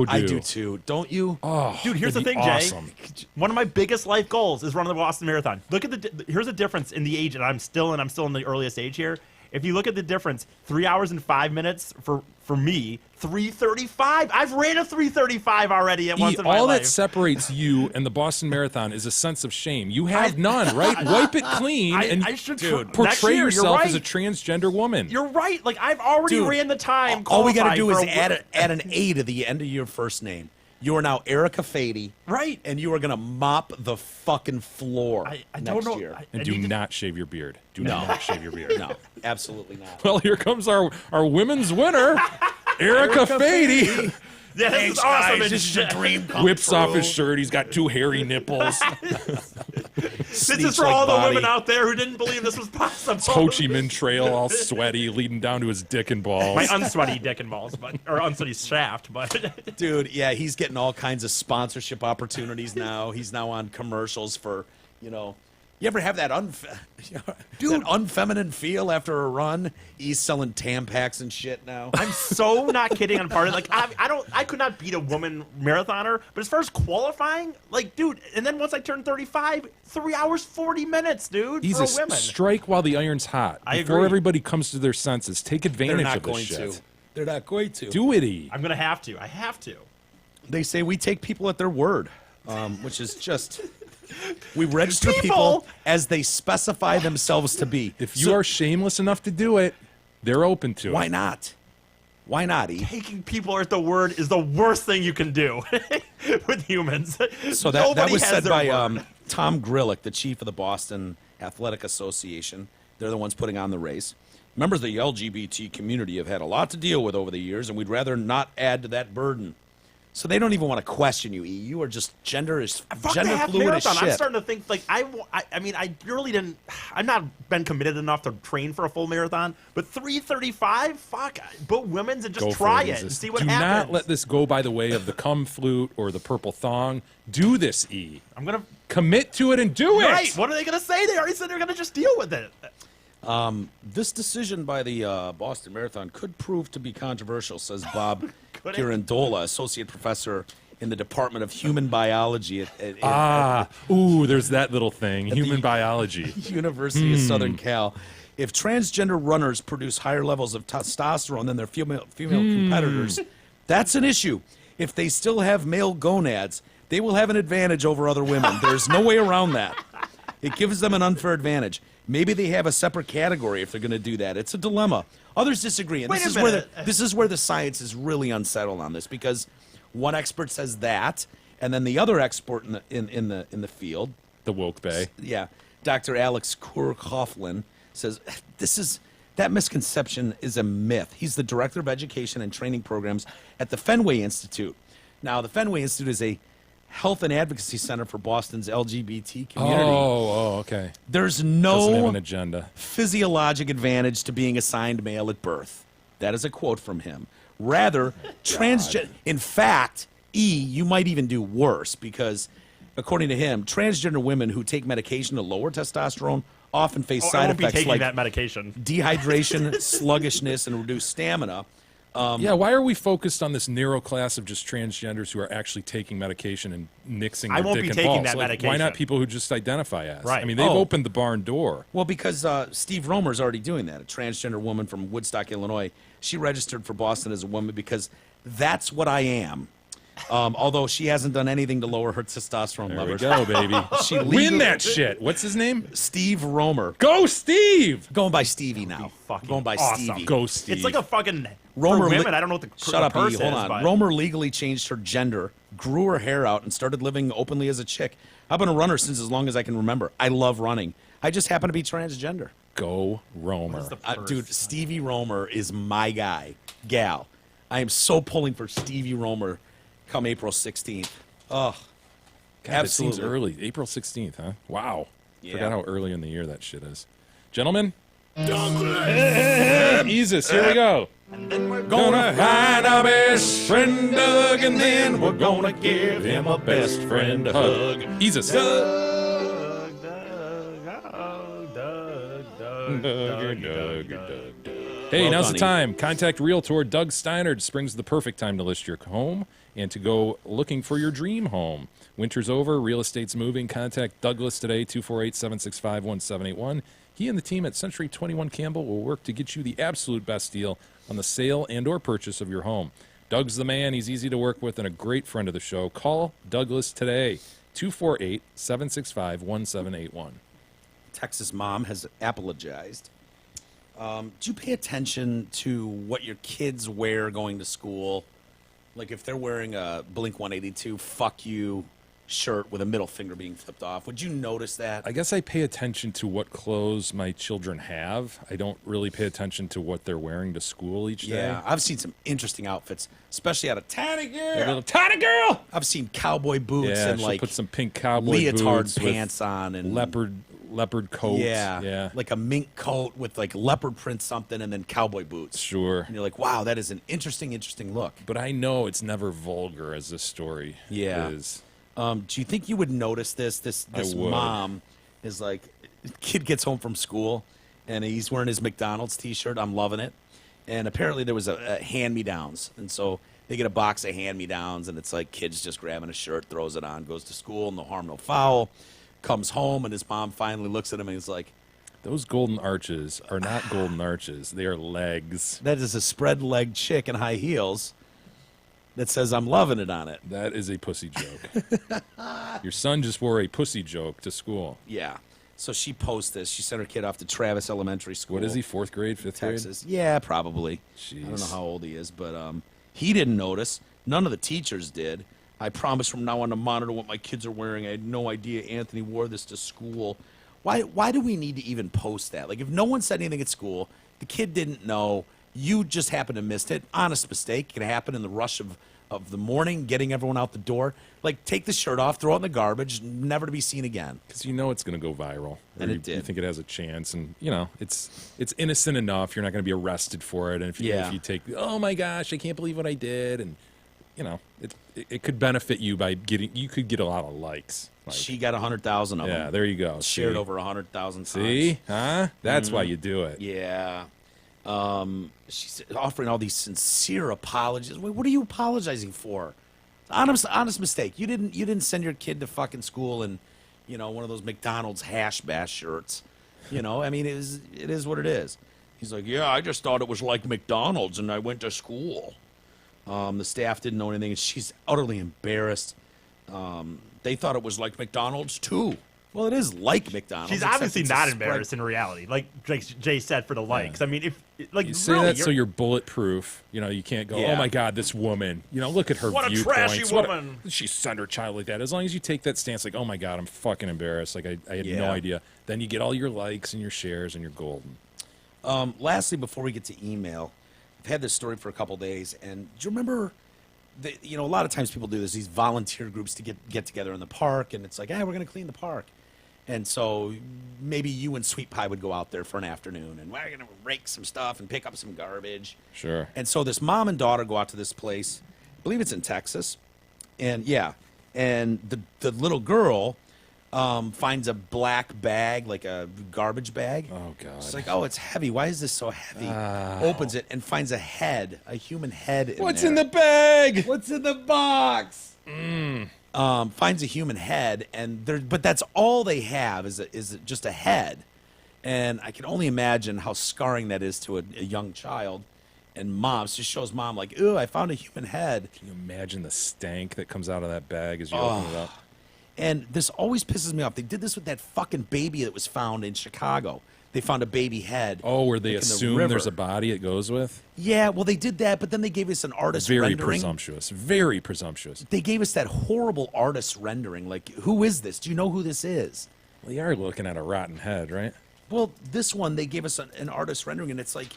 I do too. Don't you? Oh, dude, here's the thing, awesome. Jay. One of my biggest life goals is running the Boston Marathon. Look at here's the difference in the age, and I'm still in the earliest age here. If you look at the difference, 3 hours and 5 minutes for me, 3:35. I've ran a 3:35 already at once in my all life. that separates you and the Boston Marathon is a sense of shame. You have none, right? Wipe it clean and I should portray year, yourself right. as a transgender woman. You're right. Like, I've already ran the time. All we got to do is qualified add an A to the end of your first name. You are now Erica Fady. Right. And you are going to mop the fucking floor I next don't know. year. And do not shave your beard. Do not shave your beard. No, absolutely not. Well, here comes our women's winner, Erica Fady. Yeah, this is awesome. Guys, this is a dream come Whips true. off his shirt. He's got 2 hairy nipples. This is for all the women out there who didn't believe this was possible. Ho Chi Minh Trail, all sweaty, leading down to his dick and balls. My unsweaty dick and balls, or unsweaty shaft, but Dude, yeah, he's getting all kinds of sponsorship opportunities now. He's now on commercials for, you ever have that unfeminine feel after a run? He's selling Tampax and shit now. I'm so not kidding on part of like I could not beat a woman marathoner, but as far as qualifying, like, dude, and then once I turned 35, 3 hours 40 minutes, dude. He's for a women. strike while the iron's hot. Before agree. everybody comes to their senses, take advantage They're not of this going shit. to. They're not going to. Do it, E. I'm gonna have to. I have to. They say we take people at their word, which is just... We register people as they specify themselves to be. If you are shameless enough to do it, they're open to it. Why not? Why not, E? Taking people at the word is the worst thing you can do with humans. So that Nobody was has said their by word. Tom Grillick, the chief of the Boston Athletic Association. They're the ones putting on the race. Members of the LGBT community have had a lot to deal with over the years, and we'd rather not add to that burden. So they don't even want to question you, E. You are just gender Fuck fluid the half as marathon. shit. I'm starting to think like I mean I really didn't. I'm not been committed enough to train for a full marathon, but 3:35. Fuck, both women's and just Go try for it and see what Do happens. not let this go by the way of the cum flute or the purple thong. Do this, E. I'm gonna commit to it and do it. Right? What are they gonna say? They already said they're gonna just deal with it. This decision by the Boston Marathon could prove to be controversial, says Bob Could it? Kirandola, associate professor in the Department of Human Biology at There's that little thing, human biology. University of Southern Cal. If transgender runners produce higher levels of testosterone than their female competitors, that's an issue. If they still have male gonads, they will have an advantage over other women. There's no way around that. It gives them an unfair advantage. Maybe they have a separate category if they're going to do that. It's a dilemma. Others disagree, and Wait this a is minute. this is where the science is really unsettled on this, because one expert says that, and then the other expert in the field, the woke bae, Dr. Alex Coughlin, says that misconception is a myth. He's the director of education and training programs at the Fenway Institute. Now, the Fenway Institute is a health and advocacy center for Boston's LGBT community. Oh, okay. There's Doesn't have no an agenda. physiologic advantage to being assigned male at birth. That is a quote from him. Rather, transgender. In fact, you might even do worse because, according to him, transgender women who take medication to lower testosterone often face side effects like that medication, dehydration, sluggishness, and reduced stamina. Why are we focused on this narrow class of just transgenders who are actually taking medication and nixing their dick and balls? That medication. Why not people who just identify as? Right. I mean, they've opened the barn door. Well, because Steve Romer's already doing that. A transgender woman from Woodstock, Illinois. She registered for Boston as a woman because that's what I am. Although she hasn't done anything to lower her testosterone levels. There we go, baby. She Win that shit. What's his name? Steve Romer. Go, Steve! Going by Stevie now. Going by awesome. Stevie. Go, Steve. It's like a fucking Romer. for women. I don't know what the Shut up, purse hold is, on. but- Romer legally changed her gender, grew her hair out, and started living openly as a chick. I've been a runner since as long as I can remember. I love running. I just happen to be transgender. Go, Romer. Dude, Stevie Romer is my guy. Gal. I am so pulling for Stevie Romer come April 16th. Oh, God, it seems early. April 16th, huh? Wow. Yeah. Forgot how early in the year that shit is. Gentlemen? Jesus, here we go. And then we're gonna find our best friend Doug, and then we're gonna give him a best friend a hug. Jesus. Hey, now's the time. Contact Realtor Doug Steiner. Spring's the perfect time to list your home and to go looking for your dream home. Winter's over. Real estate's moving. Contact Douglas today, 248-765-1781. He and the team at Century 21 Campbell will work to get you the absolute best deal on the sale and or purchase of your home. Doug's the man. He's easy to work with and a great friend of the show. Call Douglas today, 248-765-1781. Texas mom has apologized. Do you pay attention to what your kids wear going to school? Like if they're wearing a Blink-182 fuck you shirt with a middle finger being flipped off, would you notice that? I guess I pay attention to what clothes my children have. I don't really pay attention to what they're wearing to school each day. Yeah, I've seen some interesting outfits, especially out of Tiny Girl. Hey, little Tiny Girl! I've seen cowboy boots and she'll like put some pink cowboy leotard boots pants with on and leopard coat. Yeah, like a mink coat with like leopard print something and then cowboy boots. Sure. And you're like, wow, that is an interesting look. But I know it's never vulgar as this story is. Do you think you would notice this? This mom is like, kid gets home from school and he's wearing his McDonald's T-shirt. I'm loving it. And apparently there was a hand-me-downs, and so they get a box of hand-me-downs, and it's like kids just grabbing a shirt, throws it on, goes to school, no harm, no foul. Comes home and his mom finally looks at him and he's like, "Those golden arches are not golden arches; they are legs." That is a spread-legged chick in high heels that says I'm loving it on it. That is a pussy joke. Your son just wore a pussy joke to school. Yeah. So she posts this. She sent her kid off to Travis Elementary School. What is he, 4th grade, 5th Texas? grade? Yeah, probably. Jeez. I don't know how old he is, but he didn't notice. None of the teachers did. I promise from now on to monitor what my kids are wearing. I had no idea Anthony wore this to school. Why do we need to even post that? Like, if no one said anything at school, the kid didn't know, you just happened to miss it. Honest mistake. It can happen in the rush of the morning, getting everyone out the door. Like, take the shirt off, throw it in the garbage, never to be seen again. Because you know it's going to go viral. And you think it has a chance. And, you know, it's innocent enough. You're not going to be arrested for it. And if you take, oh, my gosh, I can't believe what I did. And, you know, it could benefit you by you could get a lot of likes. Like, she got 100,000 of them. Yeah, there you go. Shared over 100,000 times. See? Huh? That's why you do it. Yeah. She's offering all these sincere apologies. Wait, what are you apologizing for? Honest mistake. You didn't send your kid to fucking school in, you know, one of those McDonald's hash bash shirts. You know, I mean, it is what it is. He's like, yeah, I just thought it was like McDonald's, and I went to school. The staff didn't know anything, and she's utterly embarrassed. They thought it was like McDonald's too. Well, it is like McDonald's. She's obviously not embarrassed in reality, like Jay said, for the likes. Yeah. I mean, if like you say that so you're bulletproof, you know, you can't go, oh my God, this woman, you know, look at her viewpoints. What a trashy woman! She sent her child like that. As long as you take that stance, like, oh my God, I'm fucking embarrassed. Like I had no idea. Then you get all your likes and your shares and you're golden. Lastly, before we get to email, I've had this story for a couple days, and do you remember? You know, a lot of times people do this, these volunteer groups to get together in the park, and it's like, hey, we're going to clean the park. And so maybe you and Sweet Pie would go out there for an afternoon, and we're going to rake some stuff and pick up some garbage. Sure. And so this mom and daughter go out to this place. I believe it's in Texas. And the little girl finds a black bag, like a garbage bag. Oh, God. It's like, oh, it's heavy. Why is this so heavy? Opens it and finds a head, a human head in What's there. in the bag? What's in the box? Mm. Finds a human head, but that's all they have is just a head. And I can only imagine how scarring that is to a young child. And mom, so she shows mom like, ooh, I found a human head. Can you imagine the stank that comes out of that bag as you open it up? And this always pisses me off. They did this with that fucking baby that was found in Chicago. They found a baby head. Oh, where they like, assume there's a body it goes with? Yeah, well, they did that, but then they gave us an artist rendering. Very presumptuous. Very presumptuous. They gave us that horrible artist rendering. Like, who is this? Do you know who this is? Well, you are looking at a rotten head, right? Well, this one, they gave us an artist rendering, and it's like,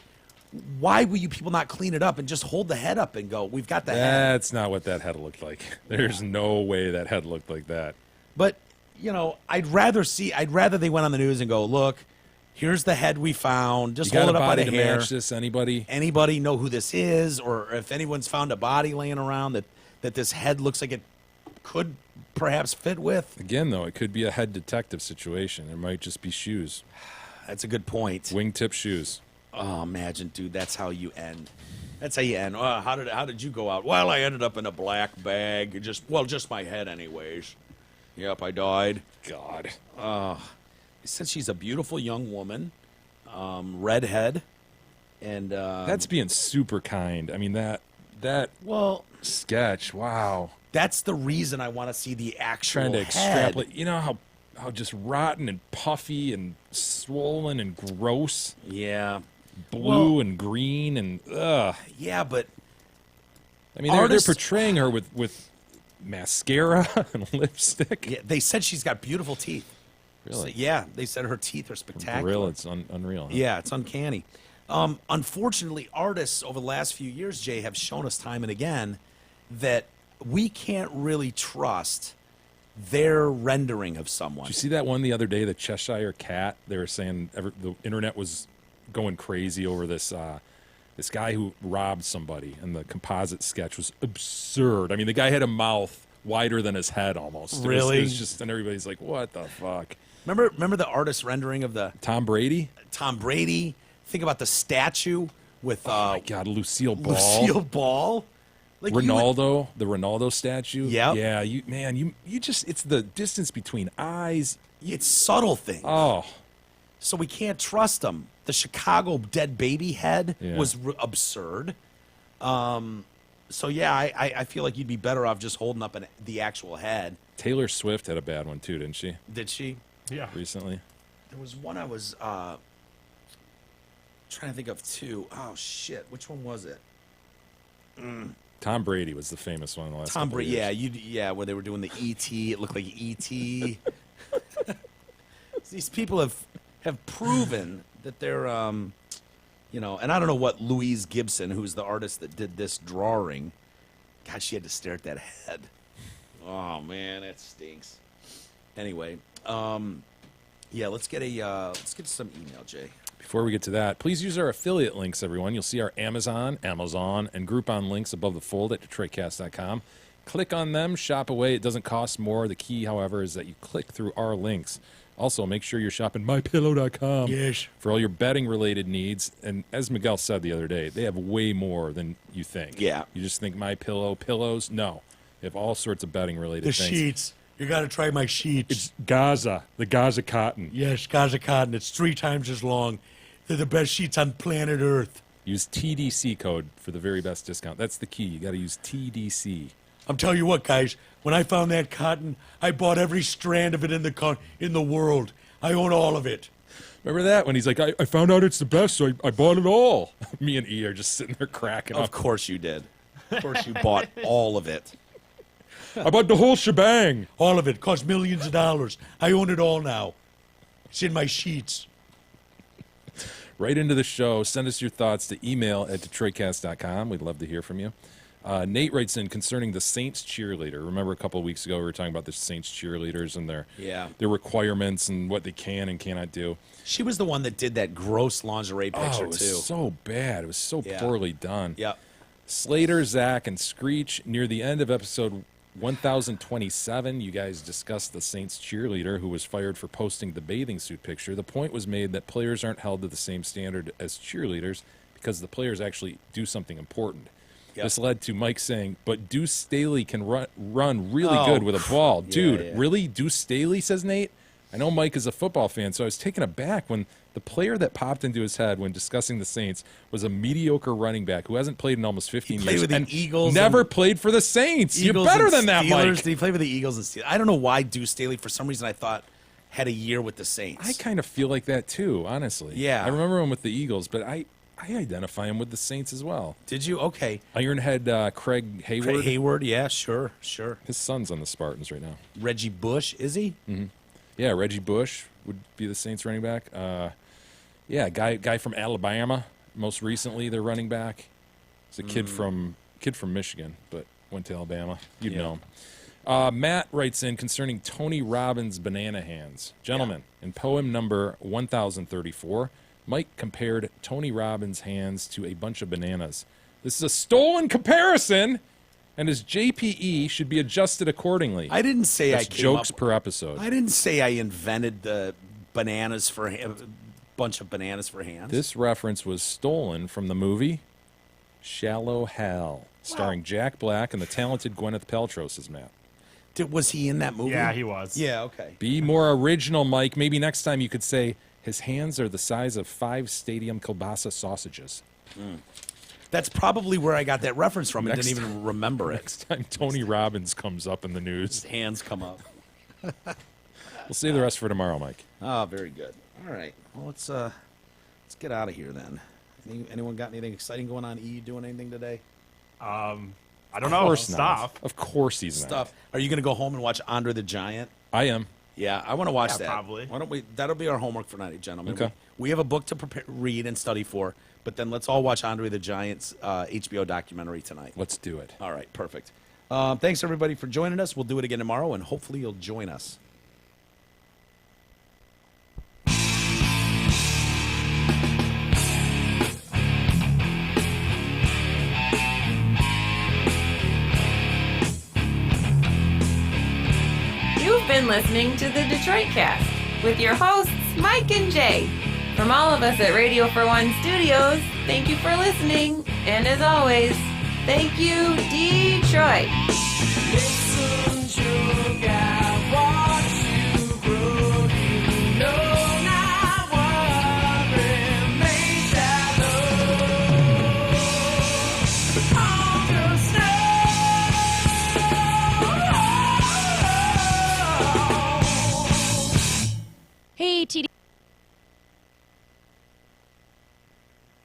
why will you people not clean it up and just hold the head up and go, we've got the head? That's not what that head looked like. There's no way that head looked like that. But, I'd rather they went on the news and go, look, here's the head we found. Just hold it up by the hair. Match this, anybody? Anybody know who this is? Or if anyone's found a body laying around that this head looks like it could perhaps fit with? Again, though, it could be a head detective situation. It might just be shoes. That's a good point. Wingtip shoes. Oh, imagine, dude, that's how you end. That's how you end. How did you go out? Well, I ended up in a black bag. Just my head anyways. Yep, I died. God. He said she's a beautiful young woman, redhead, and that's being super kind. I mean that sketch. Wow. That's the reason I want to see the actual Trying to head. extrapolate. You know how just rotten and puffy and swollen and gross. Yeah. Blue and green and Yeah, but I mean they're portraying her with mascara and lipstick. Yeah, they said she's got beautiful teeth. Really? So, yeah, they said her teeth are spectacular. Grill, it's unreal. Huh? Yeah, it's uncanny. Unfortunately, artists over the last few years, Jay, have shown us time and again that we can't really trust their rendering of someone. Did you see that one the other day, the Cheshire Cat? They were saying the internet was going crazy over this this guy who robbed somebody, and the composite sketch was absurd. I mean, the guy had a mouth wider than his head almost. Really? It was just, and everybody's like, what the fuck? Remember the artist rendering of the Tom Brady? Tom Brady. Think about the statue with oh my God, Lucille Ball. Lucille Ball. Like Ronaldo, the Ronaldo statue. Yep. Yeah, you just, it's the distance between eyes. It's subtle things. Oh. So we can't trust them. The Chicago dead baby head was absurd. So yeah, I feel like you'd be better off just holding up the actual head. Taylor Swift had a bad one too, didn't she? Did she? Yeah. Recently. There was one I was trying to think of too. Oh shit, which one was it? Tom Brady was the famous one in the last Tom couple of Brady, years. yeah, where they were doing the E.T. It looked like E.T. These people have proven that they're, and I don't know what Louise Gibson, who's the artist that did this drawing, God, she had to stare at that head. Oh man, that stinks. Anyway, let's get some email, Jay. Before we get to that, please use our affiliate links, everyone. You'll see our Amazon, and Groupon links above the fold at DetroitCast.com. Click on them, shop away. It doesn't cost more. The key, however, is that you click through our links. Also, make sure you're shopping MyPillow.com for all your betting-related needs. And as Miguel said the other day, they have way more than you think. Yeah. You just think MyPillow, pillows? No. They have all sorts of betting-related things. The sheets. You got to try my sheets. It's Gaza, the Gaza cotton. Yes, Gaza cotton. It's 3 times as long. They're the best sheets on planet Earth. Use TDC code for the very best discount. That's the key. You got to use TDC. I'm telling you what, guys. When I found that cotton, I bought every strand of it in the world. I own all of it. Remember that when he's like, I found out it's the best, so I bought it all. Me and E are just sitting there cracking up. Of course you did. Of course you bought all of it. I bought the whole shebang. All of it. Cost millions of dollars. I own it all now. It's in my sheets. Right into the show. Send us your thoughts to email at DetroitCast.com. We'd love to hear from you. Nate writes in concerning the Saints cheerleader. Remember a couple of weeks ago we were talking about the Saints cheerleaders and their requirements and what they can and cannot do. She was the one that did that gross lingerie picture, it was too. so bad. It was so poorly done. Yep. Slater, Zach, and Screech, near the end of episode 1027, you guys discussed the Saints cheerleader who was fired for posting the bathing suit picture. The point was made that players aren't held to the same standard as cheerleaders because the players actually do something important. Yep. This led to Mike saying, but Deuce Staley can run really good with a ball. Dude, really? Deuce Staley, says Nate? I know Mike is a football fan, so I was taken aback when the player that popped into his head when discussing the Saints was a mediocre running back who hasn't played in almost 15 years with the and Eagles never played for the Saints. You're Eagles better and than that, Steelers. Mike. Did he play for the Eagles and Steelers? I don't know why Deuce Staley, for some reason, I thought had a year with the Saints. I kind of feel like that too, honestly. Yeah. I remember him with the Eagles, but I identify him with the Saints as well. Did you? Okay. Ironhead Craig Hayward. Craig Hayward, yeah, sure. His son's on the Spartans right now. Reggie Bush, is he? Mm-hmm. Yeah, Reggie Bush would be the Saints running back. Guy from Alabama. Most recently, their running back. He's a kid from Michigan, but went to Alabama. You'd know him. Matt writes in concerning Tony Robbins' banana hands. Gentlemen, in poem number 1034, Mike compared Tony Robbins' hands to a bunch of bananas. This is a stolen comparison, and his JPE should be adjusted accordingly. I didn't say That's I came jokes up, per episode. I didn't say I invented the bananas for bunch of bananas for hands. This reference was stolen from the movie Shallow Hal, starring Jack Black and the talented Gwyneth Paltrow, says Matt. Was he in that movie? Yeah, he was. Yeah, okay. Be more original, Mike. Maybe next time you could say his hands are the size of 5 stadium kielbasa sausages. That's probably where I got that reference from and Next didn't even remember it. Next time Tony Robbins comes up in the news. His hands come up. We'll save the rest for tomorrow, Mike. Oh, very good. All right. Well, let's get out of here then. Anyone got anything exciting going on? You doing anything today? I don't know. Stuff. Of course he's Stuff. Are you going to go home and watch Andre the Giant? I am. Yeah, I want to watch that. Probably. Why don't we? That'll be our homework for tonight, gentlemen. Okay. We have a book to read and study for, but then let's all watch Andre the Giant's HBO documentary tonight. Let's do it. All right, perfect. Thanks, everybody, for joining us. We'll do it again tomorrow, and hopefully you'll join us. You've been listening to the Detroit Cast with your hosts, Mike and Jay. From all of us at Radio for One Studios, thank you for listening. And as always, thank you, Detroit. Listen, sugar, watch you grow. You know not what remains shallow. On the snow. Hey, TD.